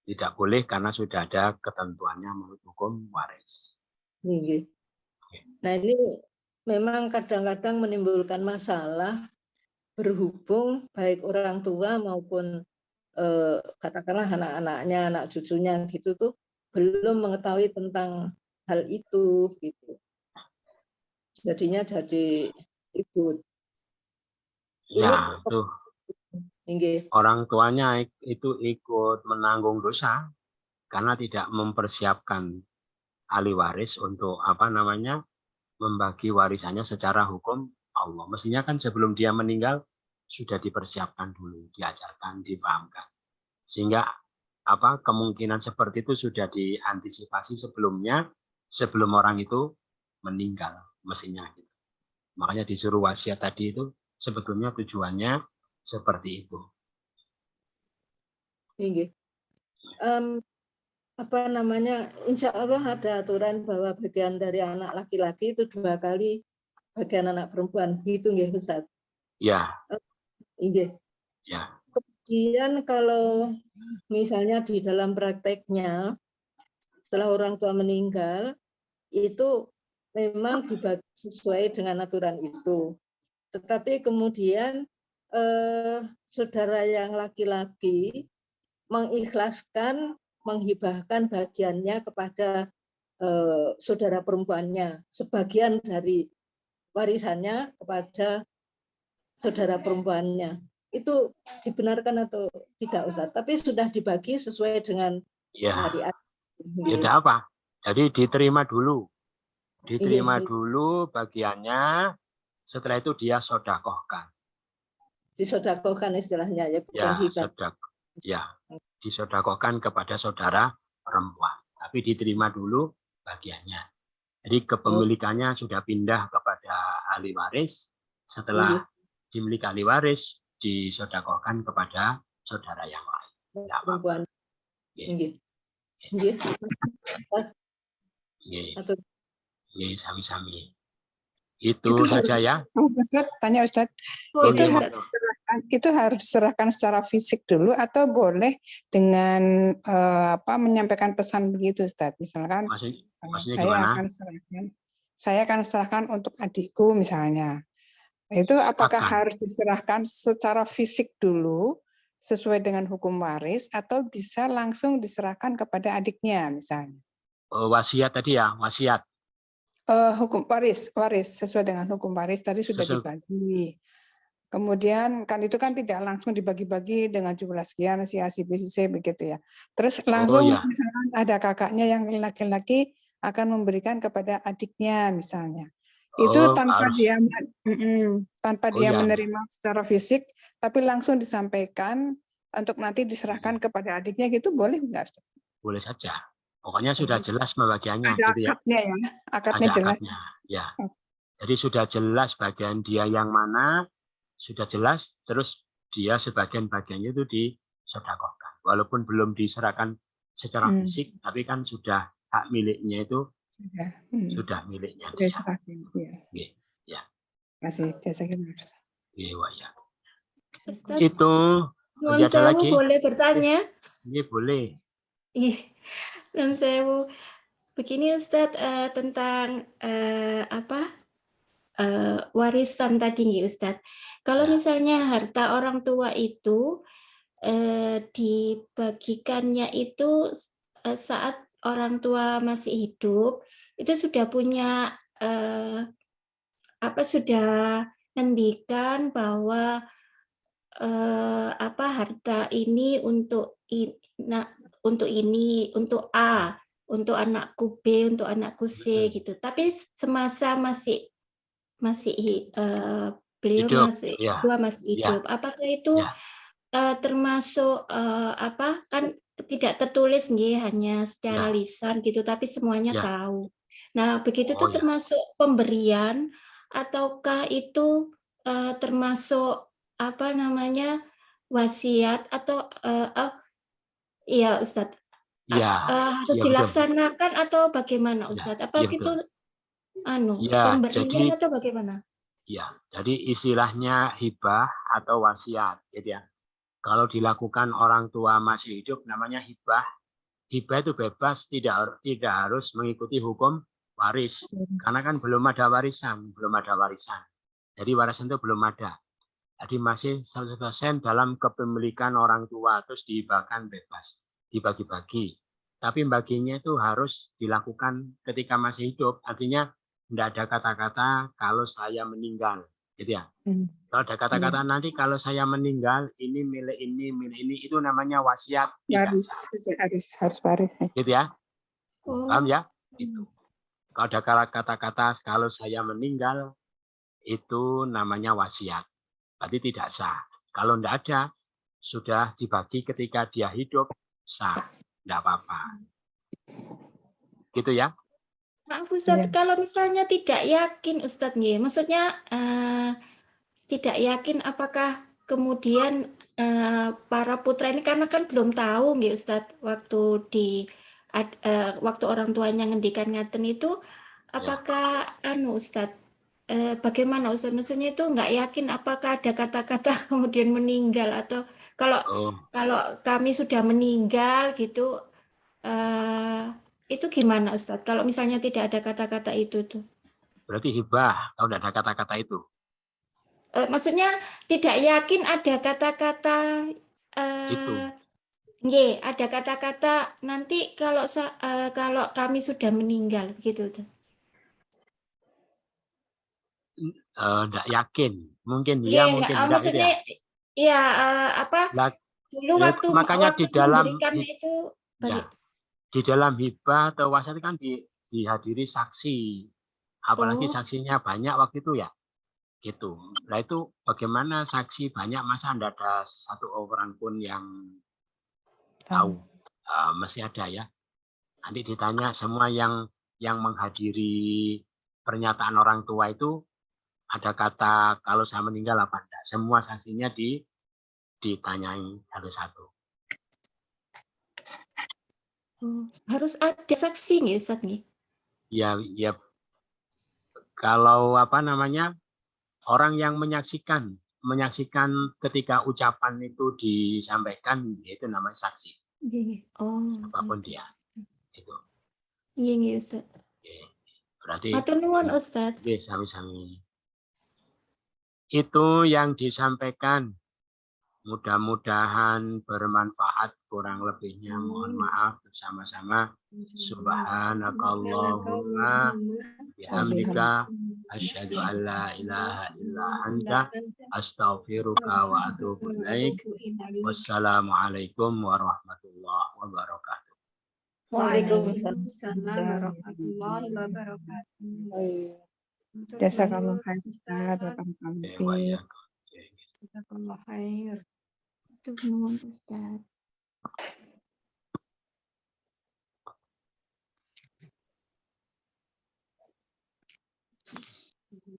tidak boleh karena sudah ada ketentuannya menurut hukum waris. Nah, ini memang kadang-kadang menimbulkan masalah berhubung baik orang tua maupun katakanlah anak-anaknya, anak cucunya gitu tuh belum mengetahui tentang hal itu gitu. Jadinya jadi ribut. Ya, itu orang tuanya itu ikut menanggung dosa karena tidak mempersiapkan ahli waris untuk apa namanya membagi warisannya secara hukum Allah. Mestinya kan sebelum dia meninggal sudah dipersiapkan dulu, diajarkan, dipahamkan. Sehingga apa kemungkinan seperti itu sudah diantisipasi sebelumnya sebelum orang itu meninggal mestinya gitu. Makanya disuruh wasiat tadi itu sebetulnya tujuannya seperti itu. Apa namanya? Insya Allah ada aturan bahwa bagian dari anak laki-laki itu 2 kali bagian anak perempuan gitu nggih Ustaz? Ya. Ya. Kemudian kalau misalnya di dalam prakteknya setelah orang tua meninggal itu memang dibagi sesuai dengan aturan itu. Tetapi kemudian saudara yang laki-laki mengikhlaskan, menghibahkan bagiannya kepada saudara perempuannya, sebagian dari warisannya kepada saudara perempuannya. Itu dibenarkan atau tidak Ustaz? Tapi sudah dibagi sesuai dengan syariat. Tidak apa. Jadi diterima dulu. Diterima dulu bagiannya, setelah itu dia sodakohkan. Disodakohkan istilahnya ya, bukan hibah. Disodakohkan kepada saudara perempuan. Tapi diterima dulu bagiannya. Jadi kepemilikannya sudah pindah kepada ahli waris. Setelah dimiliki ahli waris, disodakohkan kepada saudara yang lain. Perempuan. Sami-sami. Itu saja ya. Ustaz, tanya Ustaz. Itu harus diserahkan secara fisik dulu atau boleh dengan menyampaikan pesan begitu Ustaz? Misalkan saya akan serahkan untuk adikku misalnya. Itu apakah harus diserahkan secara fisik dulu sesuai dengan hukum waris atau bisa langsung diserahkan kepada adiknya misalnya? Wasiat tadi ya, wasiat. Hukum waris sesuai dengan hukum waris tadi sudah Sesuai- dibagi. Kemudian kan itu kan tidak langsung dibagi-bagi dengan jumlah sekian si A, si B, si C begitu ya. Terus langsung ya. misalkan ada kakaknya yang laki-laki akan memberikan kepada adiknya misalnya. Itu Oh, tanpa harus. dia tanpa Oh, dia ya. menerima secara fisik, tapi langsung disampaikan untuk nanti diserahkan kepada adiknya gitu, boleh nggak, Ustaz? Boleh saja. Pokoknya sudah jelas pembagiannya Ada gitu ya. akadnya ya, akadnya Ada jelas. akadnya. Ya. Oh. Jadi sudah jelas bagian dia yang mana, sudah jelas, terus dia sebagian bagiannya itu disedekahkan. Walaupun belum diserahkan secara fisik, tapi kan sudah hak miliknya itu sudah miliknya. Sudah diserahkan. Iya. Oke, ya. Masih jasa kita. Iya, ya. Ustaz, Itu Nuwun ada sewu, lagi? boleh bertanya? Ini boleh. Ih, Nuwun sewu. Begini Ustadz, tentang warisan tadi nih Ustadz. Kalau misalnya harta orang tua itu dibagikannya itu saat orang tua masih hidup, itu sudah punya sudah ngendikan bahwa harta ini untuk ini, untuk A, untuk anakku B, untuk anakku C gitu. Tapi semasa beliau Hidup, masih ya. masih hidup, apakah itu termasuk kan tidak tertulis nih, hanya secara lisan gitu, tapi semuanya tahu. Nah, begitu itu termasuk pemberian ataukah itu termasuk wasiat atau iya Ustadz, harus iya, dilaksanakan atau bagaimana Ustadz? Apa iya, itu ya, pemberian atau bagaimana? Ya, jadi istilahnya hibah atau wasiat, gitu ya. Kalau dilakukan orang tua masih hidup, namanya hibah. Hibah itu bebas, tidak harus mengikuti hukum waris, karena kan belum ada warisan. Jadi warisan itu belum ada. Jadi masih 100% dalam kepemilikan orang tua, terus dihibahkan bebas, dibagi-bagi. Tapi baginya itu harus dilakukan ketika masih hidup, artinya tidak ada kata-kata kalau saya meninggal, gitu ya. Kalau ada kata-kata nanti kalau saya meninggal, ini milik ini, itu namanya wasiat. Harus waris. Gitu ya. Paham ya? Itu. Kalau ada kata-kata kalau saya meninggal, itu namanya wasiat. Berarti tidak sah. Kalau tidak ada, sudah dibagi ketika dia hidup, sah. Tidak apa-apa. Gitu ya. Maaf Ustadz, kalau misalnya tidak yakin Ustadz, maksudnya tidak yakin apakah kemudian para putra ini, karena kan belum tahu Ustadz, waktu orang tuanya ngendikan ngaten itu, apakah Ustadz, bagaimana Ustadz, maksudnya itu nggak yakin apakah ada kata-kata kemudian meninggal, atau kalau kami sudah meninggal gitu, itu gimana Ustadz? Kalau misalnya tidak ada kata-kata itu tuh. Berarti hibah kalau tidak ada kata-kata itu. Maksudnya tidak yakin ada kata-kata itu. Ada kata-kata nanti kalau kami sudah meninggal begitu tuh. Tidak yakin. Mungkin iya, mungkin tidak. Maksudnya ya dulu waktu makanya di dalam itu di dalam hibah atau wasiat kan dihadiri saksi, apalagi saksinya banyak waktu itu ya, gitu. Nah itu bagaimana saksi banyak, masa tidak ada satu orang pun yang tahu? Masih ada ya. Nanti ditanya semua yang menghadiri pernyataan orang tua itu ada kata kalau saya meninggal apa enggak. Semua saksinya ditanyai satu-satu. Harus ada saksi nih Ustadz nih. Ya, kalau orang yang menyaksikan ketika ucapan itu disampaikan, itu namanya saksi. Apapun dia. Itu. Iya Ustadz. Berarti. Matur nuwun Ustadz. Sami-sami. Itu yang disampaikan Mudah-mudahan bermanfaat, kurang lebihnya mohon maaf bersama-sama. Subhanakallahumma bihamdika asyhadu an la ilaha illa anta astaghfiruka wa atubu ilaik. Wassalamualaikum warahmatullahi wabarakatuh. Waalaikumsalam warahmatullahi wabarakatuh. Jazakallah khair Ustaz. Barakallahu fiik. Jazakallah khair. Itu nuwun Ustaz.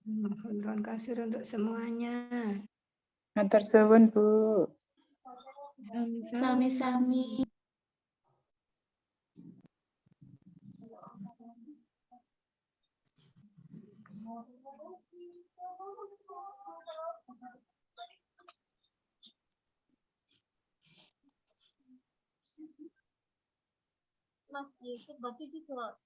Mohon kasih untuk semuanya. Matur suwun Bu. Sami-sami. Mas Yusuf berarti juga